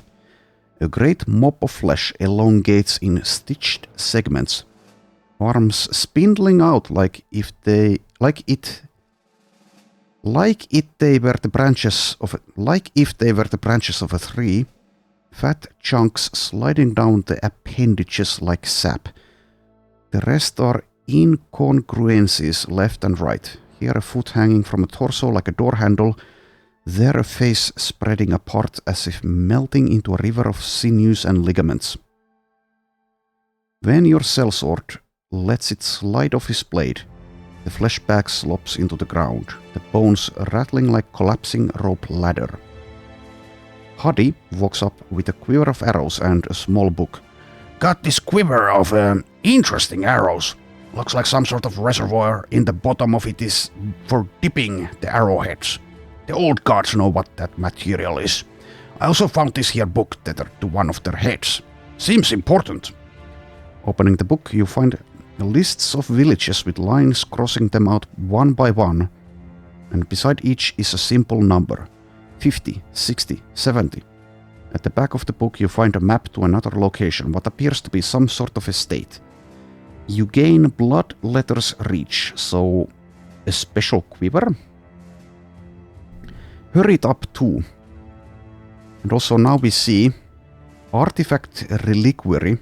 A great mop of flesh elongates in stitched segments, arms spindling out like if they were the branches of a tree, fat chunks sliding down the appendages like sap. The rest are incongruencies left and right. Here a foot hanging from a torso like a door handle, there a face spreading apart as if melting into a river of sinews and ligaments. When your sellsword lets it slide off his blade, the flesh bag slops into the ground, the bones rattling like collapsing rope ladder. Huddy walks up with a quiver of arrows and a small book. Got this quiver of interesting arrows. Looks like some sort of reservoir in the bottom of it is for dipping the arrowheads. The old gods know what that material is. I also found this here book tethered to one of their heads. Seems important. Opening the book, you find lists of villages with lines crossing them out one by one, and beside each is a simple number. 50, 60, 70. At the back of the book you find a map to another location, what appears to be some sort of estate. You gain blood letters reach, so a special quiver. Hurried up too. And also now we see artifact reliquary,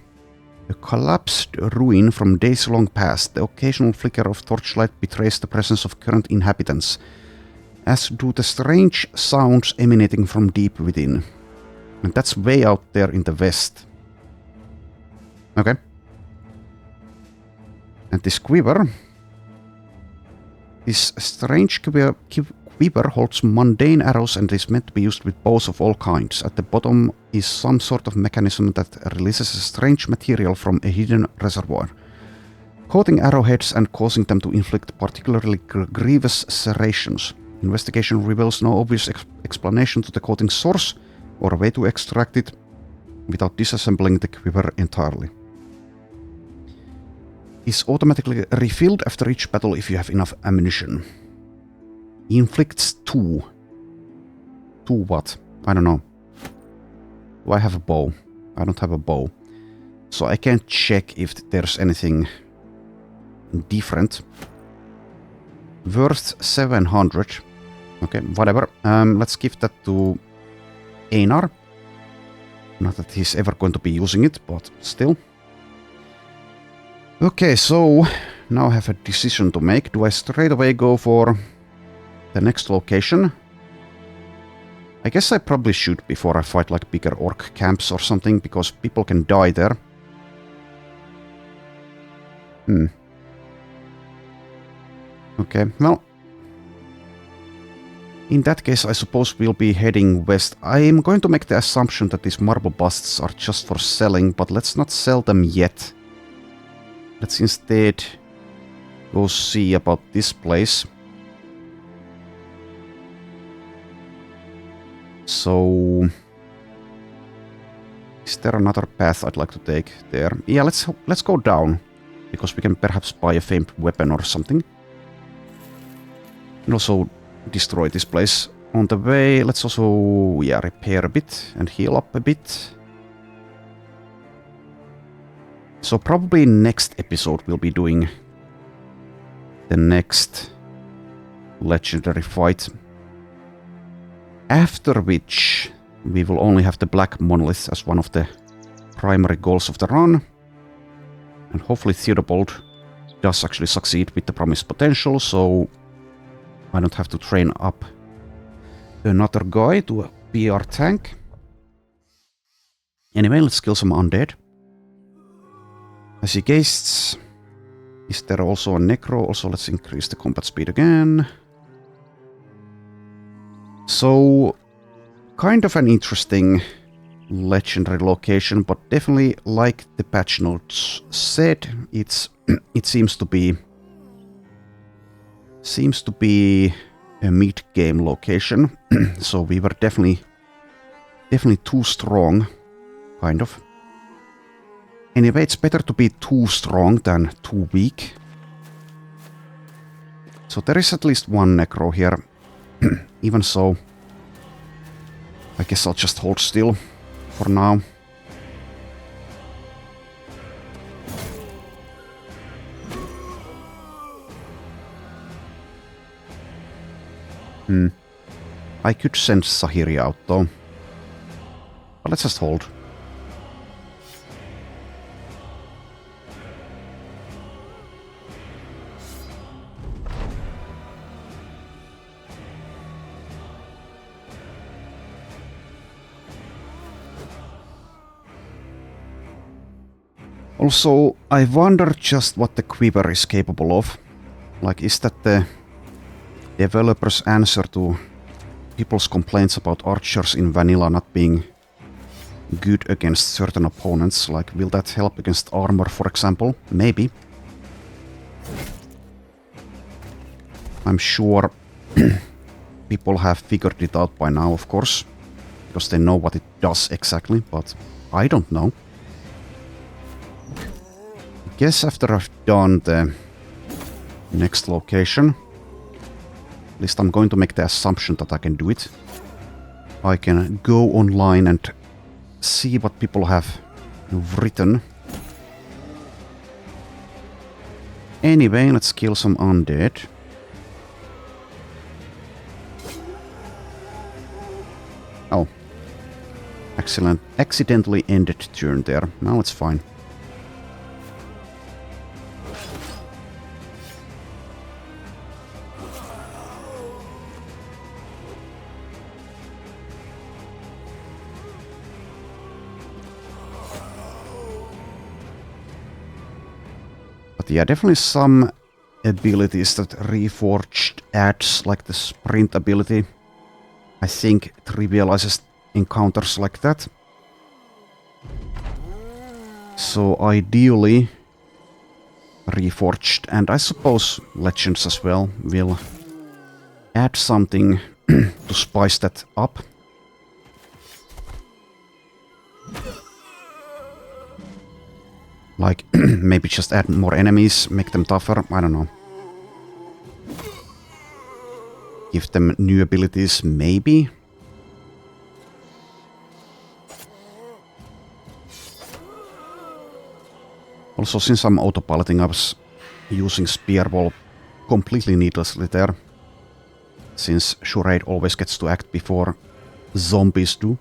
a collapsed ruin from days long past. The occasional flicker of torchlight betrays the presence of current inhabitants, as do the strange sounds emanating from deep within. And that's way out there in the west. Okay. And this quiver, this strange quiver holds mundane arrows and is meant to be used with bows of all kinds. At the bottom is some sort of mechanism that releases a strange material from a hidden reservoir, coating arrowheads and causing them to inflict particularly grievous serrations. Investigation reveals no obvious explanation to the coating's source or a way to extract it without disassembling the quiver entirely. Is automatically refilled after each battle if you have enough ammunition. Inflicts 2. 2 what? I don't know. Do I have a bow? I don't have a bow. So I can't check if there's anything different. Worth 700. Okay, whatever. Let's give that to Einar. Not that he's ever going to be using it, but still. Okay, so now I have a decision to make. Do I straight away go for the next location? I guess I probably should before I fight like bigger orc camps or something, because people can die there. Okay, well, in that case I suppose we'll be heading west. I'm going to make the assumption that these marble busts are just for selling, but let's not sell them yet. Let's instead go see about this place. So, is there another path I'd like to take there? Yeah, let's go down, because we can perhaps buy a famed weapon or something. And also destroy this place. On the way, let's also, yeah, repair a bit and heal up a bit. So probably next episode we'll be doing the next legendary fight. After which we will only have the Black Monolith as one of the primary goals of the run. And hopefully Theodobald does actually succeed with the promised potential, so I don't have to train up another guy to be our tank. Anyway, let's kill some undead. I see ghasts. Is there also a necro? Also, let's increase the combat speed again. So, kind of an interesting legendary location, but definitely, like the patch notes said, it seems to be a mid-game location. So we were definitely too strong, kind of. Anyway, it's better to be too strong than too weak. So there is at least one necro here. Even so, I guess I'll just hold still for now. I could send Sahiri out though. But let's just hold. Also, I wonder just what the quiver is capable of. Like, is that the developer's answer to people's complaints about archers in vanilla not being good against certain opponents? Like, will that help against armor, for example? Maybe. I'm sure people have figured it out by now, of course, because they know what it does exactly, but I don't know. I guess after I've done the next location, at least I'm going to make the assumption that I can do it. I can go online and see what people have written. Anyway, let's kill some undead. Oh. Accidentally ended turn there. Now it's fine. But yeah, definitely some abilities that Reforged adds, like the sprint ability, I think trivializes encounters like that. So ideally, Reforged, and I suppose Legends as well, will add something to spice that up. Like, maybe just add more enemies, make them tougher, I don't know. Give them new abilities, maybe? Also, since I'm autopiloting, I was using Spear Ball completely needlessly there. Since Charade always gets to act before zombies do.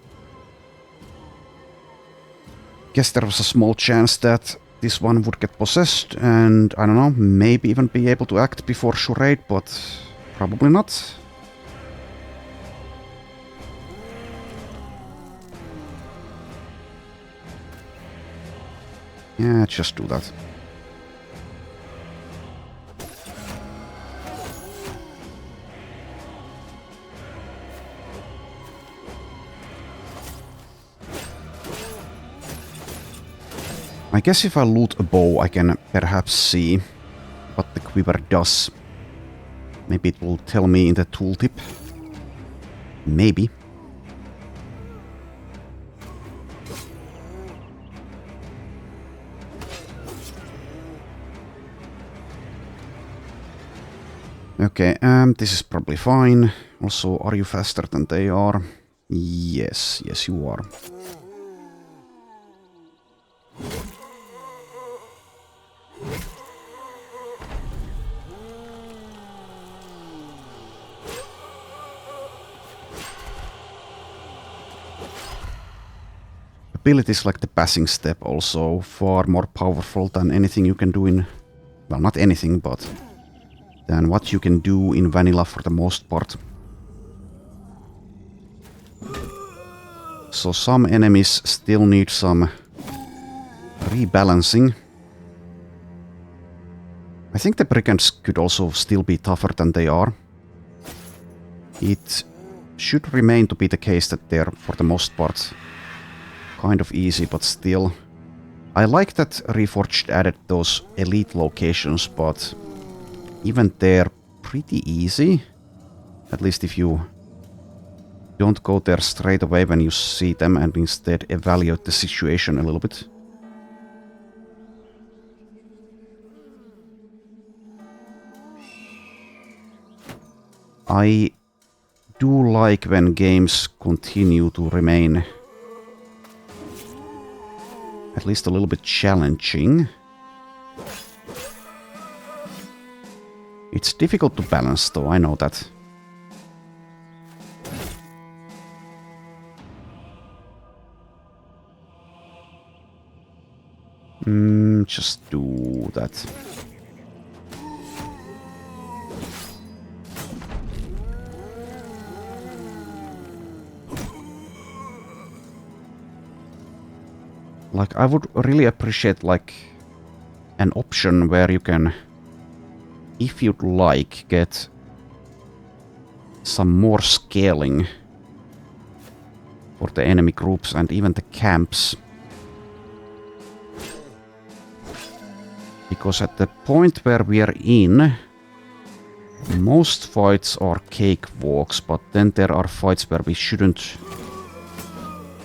Guess there was a small chance that this one would get possessed and, I don't know, maybe even be able to act before Charade, but probably not. Yeah, just do that. I guess if I loot a bow, I can perhaps see what the quiver does. Maybe it will tell me in the tooltip. Maybe. Okay, this is probably fine. Also, are you faster than they are? Yes, yes you are. Abilities like the passing step also far more powerful than anything you can do in... Well, not anything, but... than what you can do in vanilla for the most part. So some enemies still need some rebalancing. I think the brigands could also still be tougher than they are. It should remain to be the case that they're, for the most part, kind of easy, but still. I like that Reforged added those elite locations, but even they're pretty easy. At least if you don't go there straight away when you see them and instead evaluate the situation a little bit. I do like when games continue to remain at least a little bit challenging. It's difficult to balance though, I know that. Just do that. Like, I would really appreciate, like, an option where you can, if you'd like, get some more scaling for the enemy groups and even the camps. Because at the point where we are in, most fights are cakewalks, but then there are fights where we shouldn't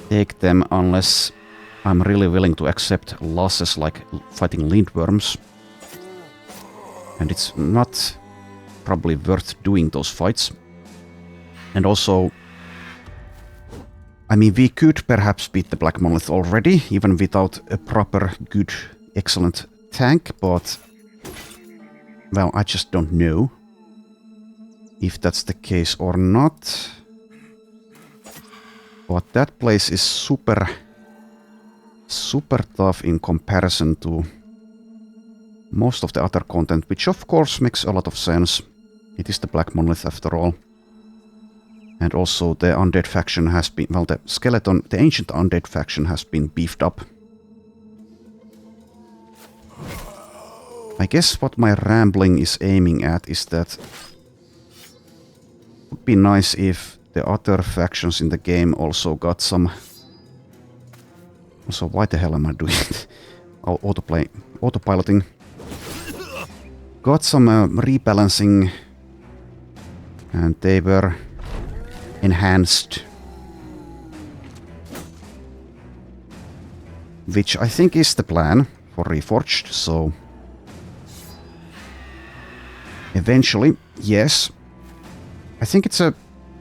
take them unless I'm really willing to accept losses like fighting lindworms. And it's not probably worth doing those fights. And also, I mean, we could perhaps beat the Black Monolith already, even without a proper, good, excellent tank, but... well, I just don't know if that's the case or not. But that place is super tough in comparison to most of the other content, which of course makes a lot of sense. It is the Black Monolith after all. And also the undead faction has been, well, the skeleton, the ancient undead faction has been beefed up. I guess what my rambling is aiming at is that it would be nice if the other factions in the game also got some... So why the hell am I doing it? Autopiloting. Got some rebalancing, and they were enhanced. Which I think is the plan for Reforged, so... eventually, yes. I think it's a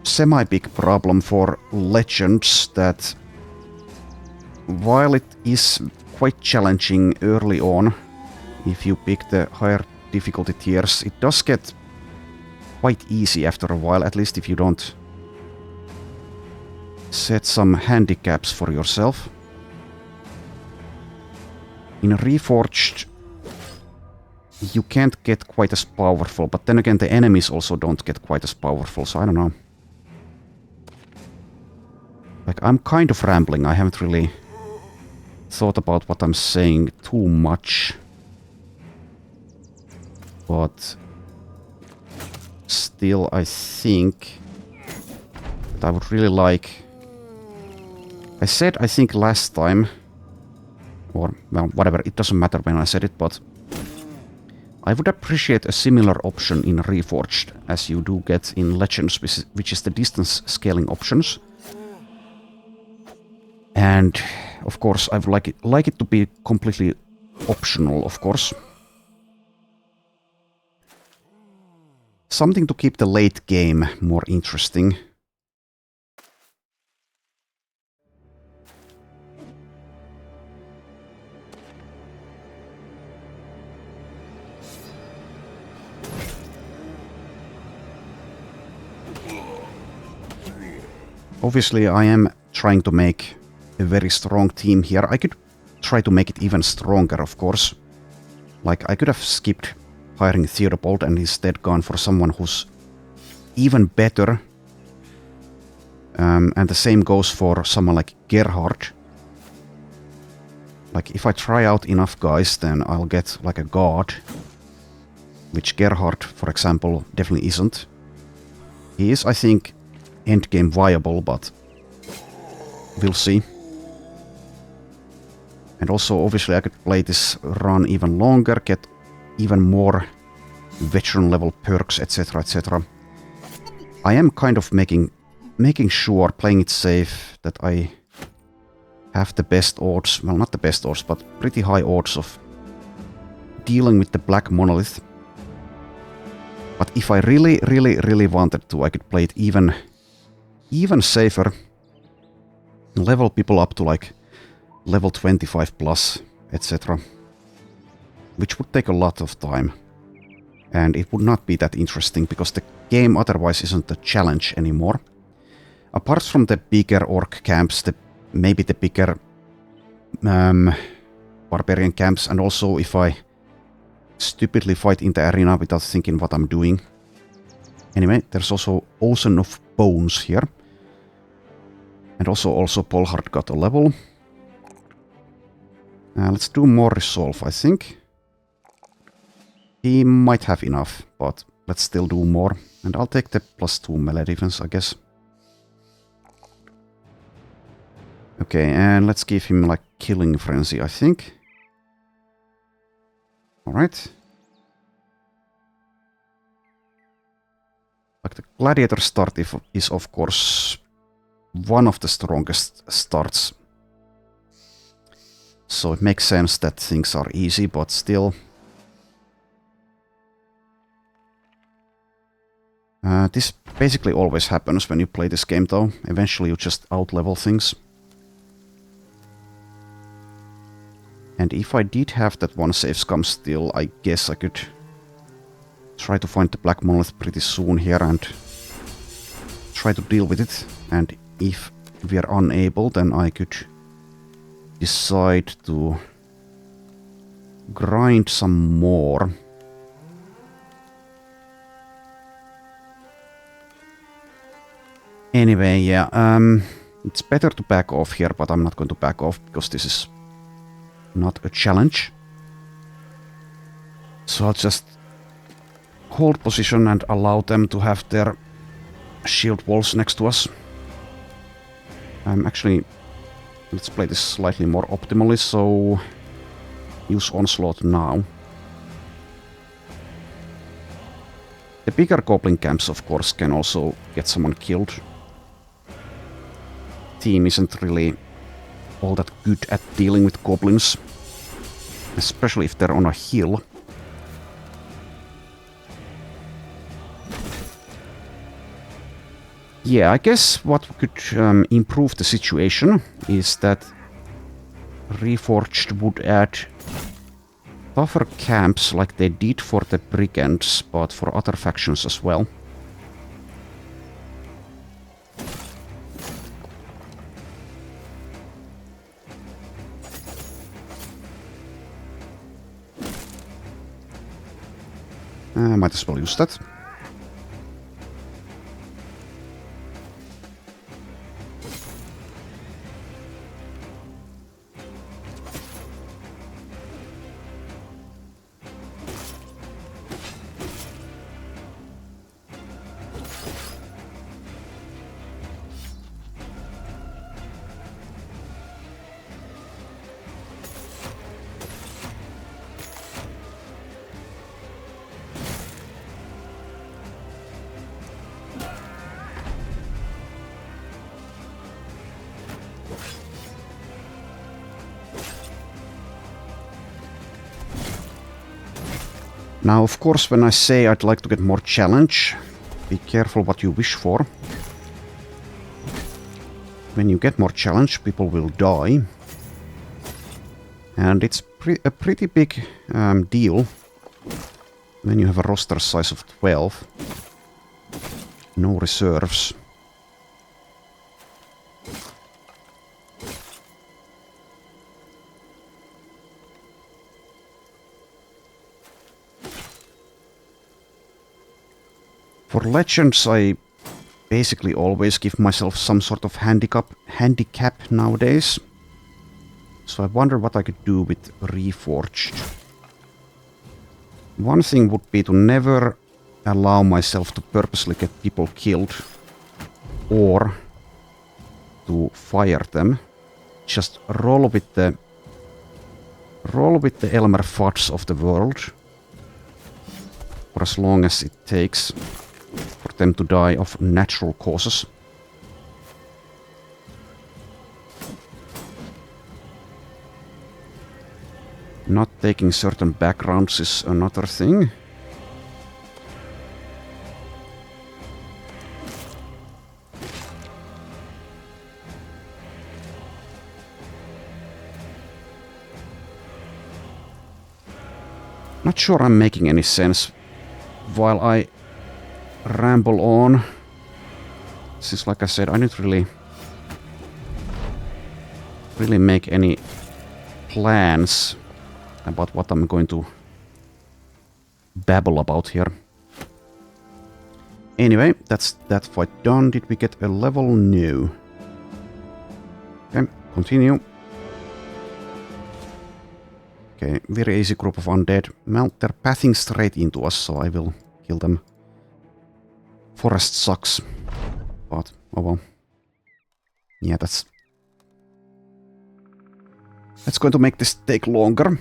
semi-big problem for Legends that while it is quite challenging early on, if you pick the higher difficulty tiers, it does get quite easy after a while, at least if you don't set some handicaps for yourself. In Reforged, you can't get quite as powerful, but then again the enemies also don't get quite as powerful, so I don't know. Like, I'm kind of rambling, I haven't really thought about what I'm saying too much. But still, I think that I would really like... I said, I think last time, or, well, whatever, it doesn't matter when I said it, but I would appreciate a similar option in Reforged as you do get in Legends, which is the distance scaling options. And, of course, I would like it to be completely optional, of course. Something to keep the late game more interesting. Obviously, I am trying to make a very strong team here. I could try to make it even stronger, of course. Like, I could have skipped hiring Theodobald and instead gone for someone who's even better. And the same goes for someone like Gerhard. Like, if I try out enough guys, then I'll get like a god. Which Gerhard, for example, definitely isn't. He is, I think, endgame viable, but we'll see. And also, obviously, I could play this run even longer, get even more veteran level perks, etc, etc. I am kind of making sure, playing it safe, that I have the best odds, well, not the best odds, but pretty high odds of dealing with the Black Monolith. But if I really wanted to, I could play it even safer, level people up to like level 25 plus, etc. Which would take a lot of time. And it would not be that interesting, because the game otherwise isn't a challenge anymore. Apart from the bigger orc camps, maybe the bigger barbarian camps, and also if I stupidly fight in the arena without thinking what I'm doing. Anyway, there's also Ocean of Bones here. And also Polhard got a level. Let's do more Resolve, I think. He might have enough, but let's still do more. And I'll take the +2 melee defense, I guess. Okay, and let's give him like Killing Frenzy, I think. Alright. Like, the Gladiator start is of course one of the strongest starts. So it makes sense that things are easy, but still. This basically always happens when you play this game though. Eventually you just outlevel things. And if I did have that one Save Scum still, I guess I could try to find the Black Monolith pretty soon here and try to deal with it. And if we are unable, then I could decide to grind some more. Anyway, yeah, it's better to back off here, but I'm not going to back off because this is not a challenge. So I'll just hold position and allow them to have their shield walls next to us. Actually, let's play this slightly more optimally, so use Onslaught now. The bigger goblin camps, of course, can also get someone killed. Team isn't really all that good at dealing with goblins, especially if they're on a hill. Yeah, I guess what could improve the situation is that Reforged would add tougher camps like they did for the Brigands, but for other factions as well. Might as well use that. Now, of course, when I say I'd like to get more challenge, be careful what you wish for. When you get more challenge, people will die. And it's a pretty big deal when you have a roster size of 12. No reserves. For Legends, I basically always give myself some sort of handicap nowadays. So I wonder what I could do with Reforged. One thing would be to never allow myself to purposely get people killed or to fire them. Just roll with the Elmer Fuds of the world for as long as it takes for them to die of natural causes. Not taking certain backgrounds is another thing. Not sure I'm making any sense while I ramble on. Since, like I said, I didn't really make any plans about what I'm going to babble about here. Anyway, that's that fight done. Did we get a level? No. Okay, continue. Okay, very easy group of undead. Well, they're pathing straight into us, so I will kill them. Forest sucks. But, oh well. Yeah, that's going to make this take longer.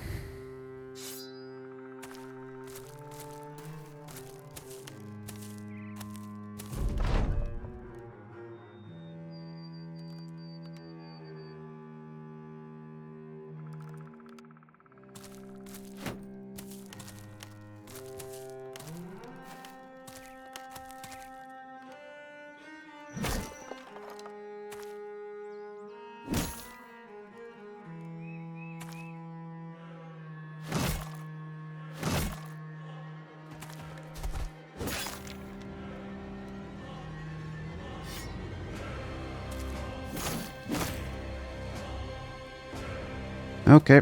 Okay,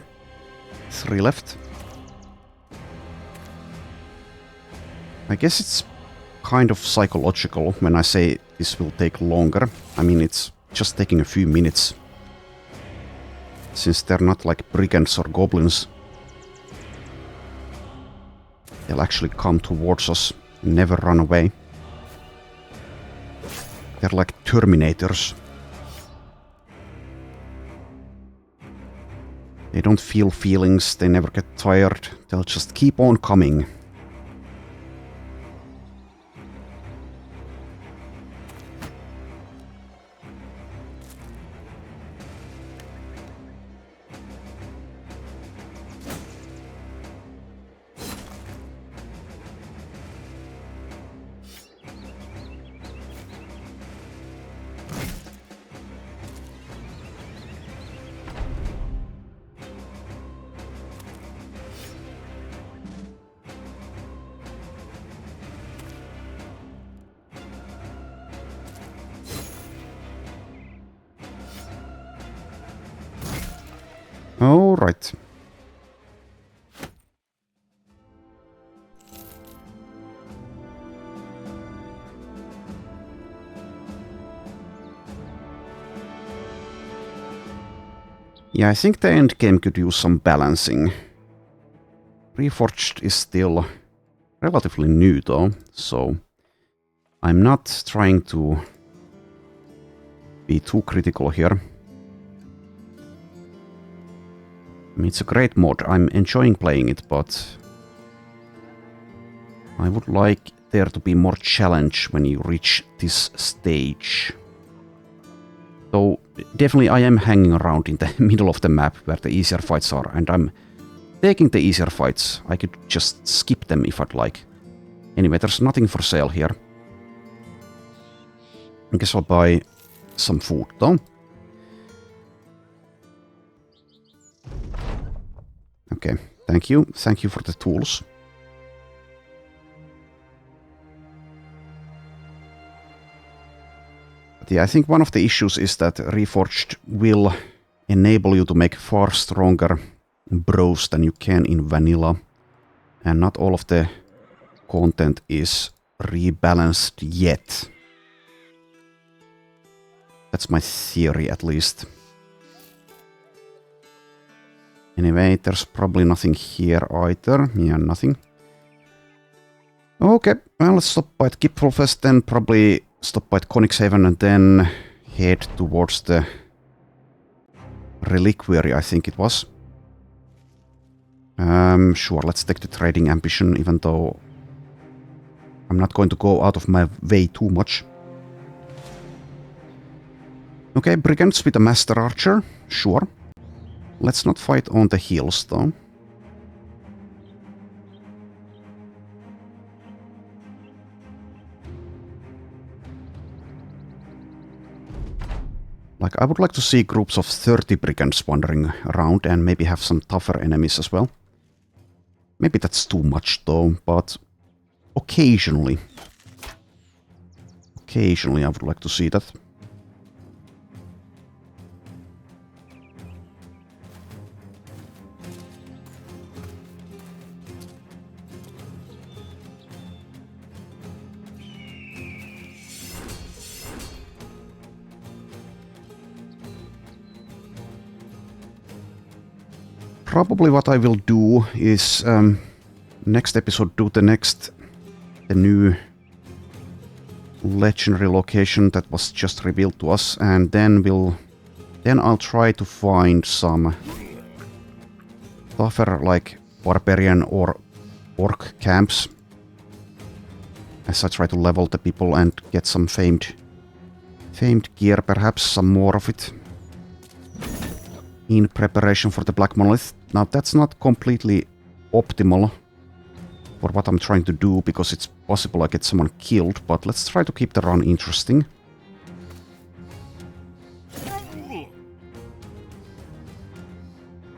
3 left. I guess it's kind of psychological when I say this will take longer. I mean, it's just taking a few minutes. Since they're not like brigands or goblins. They'll actually come towards us, never run away. They're like Terminators. They don't feel feelings, they never get tired, they'll just keep on coming. Yeah, I think the endgame could use some balancing. Reforged is still relatively new though, so I'm not trying to be too critical here. I mean, it's a great mod, I'm enjoying playing it, but I would like there to be more challenge when you reach this stage. So definitely I am hanging around in the middle of the map where the easier fights are, and I'm taking the easier fights. I could just skip them if I'd like. Anyway, there's nothing for sale here. I guess I'll buy some food though. Okay, thank you. Thank you for the tools. But yeah, I think one of the issues is that Reforged will enable you to make far stronger bros than you can in vanilla. And not all of the content is rebalanced yet. That's my theory, at least. Anyway, there's probably nothing here either. Yeah, nothing. Okay, well, let's stop by the Gipfelfest, then probably stop by the Königshaven and then head towards the Reliquary, I think it was. Sure, let's take the trading ambition, even though I'm not going to go out of my way too much. Okay, Brigands with a Master Archer, sure. Let's not fight on the hills, though. Like, I would like to see groups of 30 Brigands wandering around and maybe have some tougher enemies as well. Maybe that's too much, though, but occasionally. Occasionally I would like to see that. Probably what I will do is next episode do the new legendary location that was just revealed to us, and then I'll try to find some tougher like barbarian or orc camps as I try to level the people and get some famed gear, perhaps some more of it, in preparation for the Black Monolith. Now that's not completely optimal for what I'm trying to do, because it's possible I get someone killed, but let's try to keep the run interesting.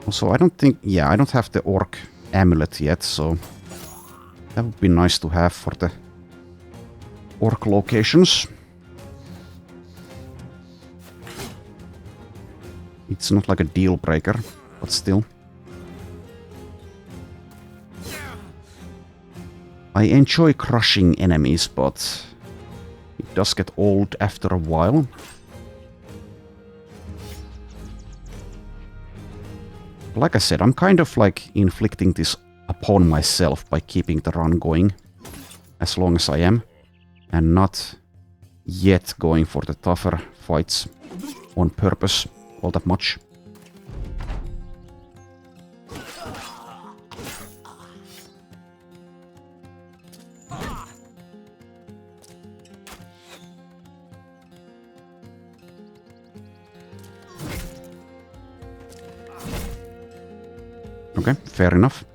Also, I don't have the orc amulet yet, so that would be nice to have for the orc locations. It's not like a deal breaker, but still. I enjoy crushing enemies, but it does get old after a while. Like I said, I'm kind of like inflicting this upon myself by keeping the run going as long as I am, and not yet going for the tougher fights on purpose all that much. Okay, fair enough.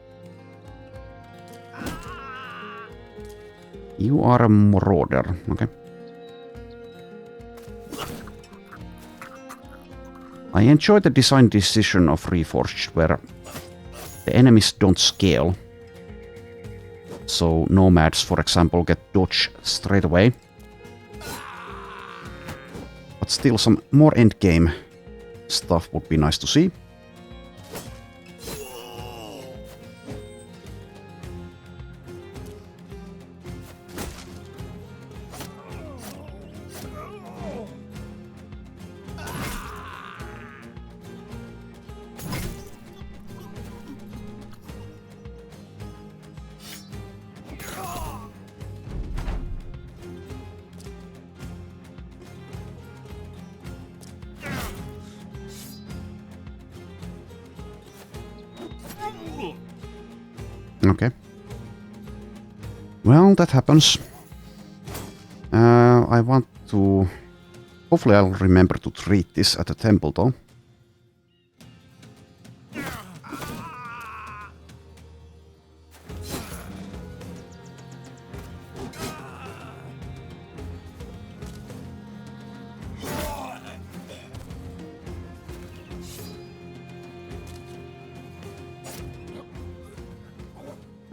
You are a marauder, okay. I enjoy the design decision of Reforged, where the enemies don't scale. So nomads, for example, get dodge straight away. But still, some more endgame stuff would be nice to see. Okay. Well, that happens. I want to... Hopefully I'll remember to treat this at the temple, though.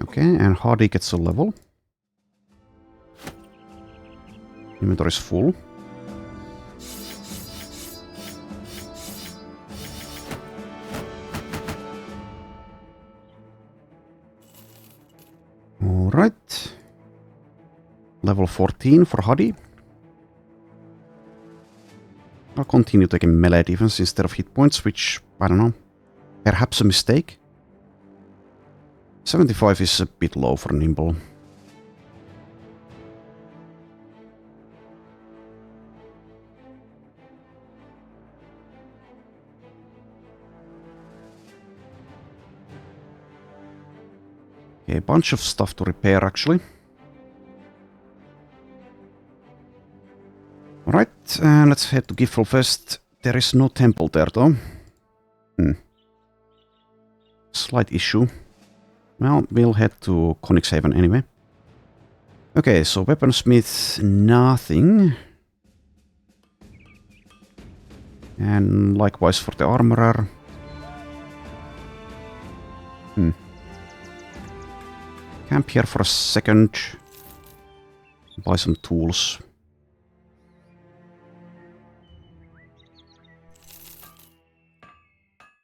Okay, and Hardy gets a level. Inventory is full. Alright. Level 14 for Hardy. I'll continue taking melee defense instead of hit points, which, I don't know, perhaps a mistake. 75 is a bit low for Nimble. Okay, a bunch of stuff to repair actually. Alright, let's head to Giffel Fest. There is no temple there though. Slight issue. Well, we'll head to Konixhaven anyway. Okay, so weaponsmith, nothing. And likewise for the armorer. Camp here for a second. Buy some tools.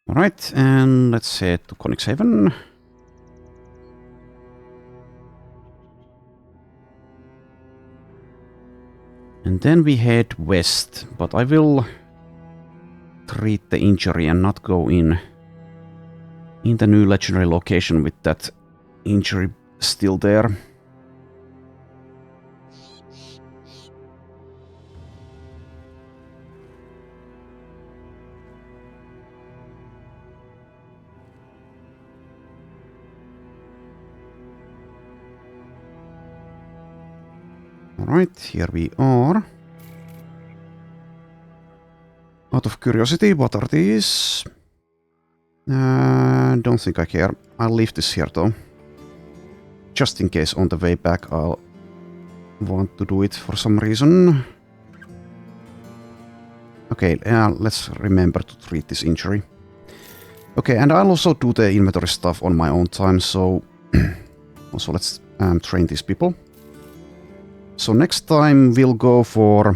Alright, and let's head to Konixhaven. And then we head west, but I will treat the injury and not go in the new legendary location with that injury still there. Alright, here we are. Out of curiosity, what are these? Don't think I care. I'll leave this here though. Just in case on the way back I'll want to do it for some reason. Okay, let's remember to treat this injury. Okay, and I'll also do the inventory stuff on my own time, so... also let's train these people. So next time we'll go for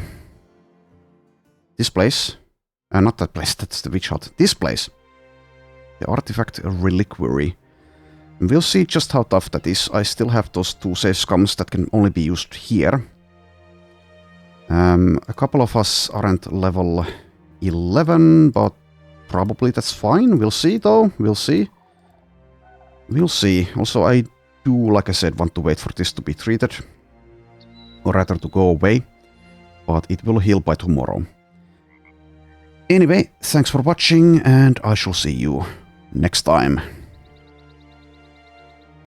this place. Not that place, that's the witch hut. This place. The artifact reliquary. We'll see just how tough that is. I still have those 2 Save Scums that can only be used here. A couple of us aren't level 11, but probably that's fine. We'll see though, we'll see. We'll see. Also, I do, like I said, want to wait for this to be treated. Or rather to go away. But it will heal by tomorrow. Anyway, thanks for watching and I shall see you next time.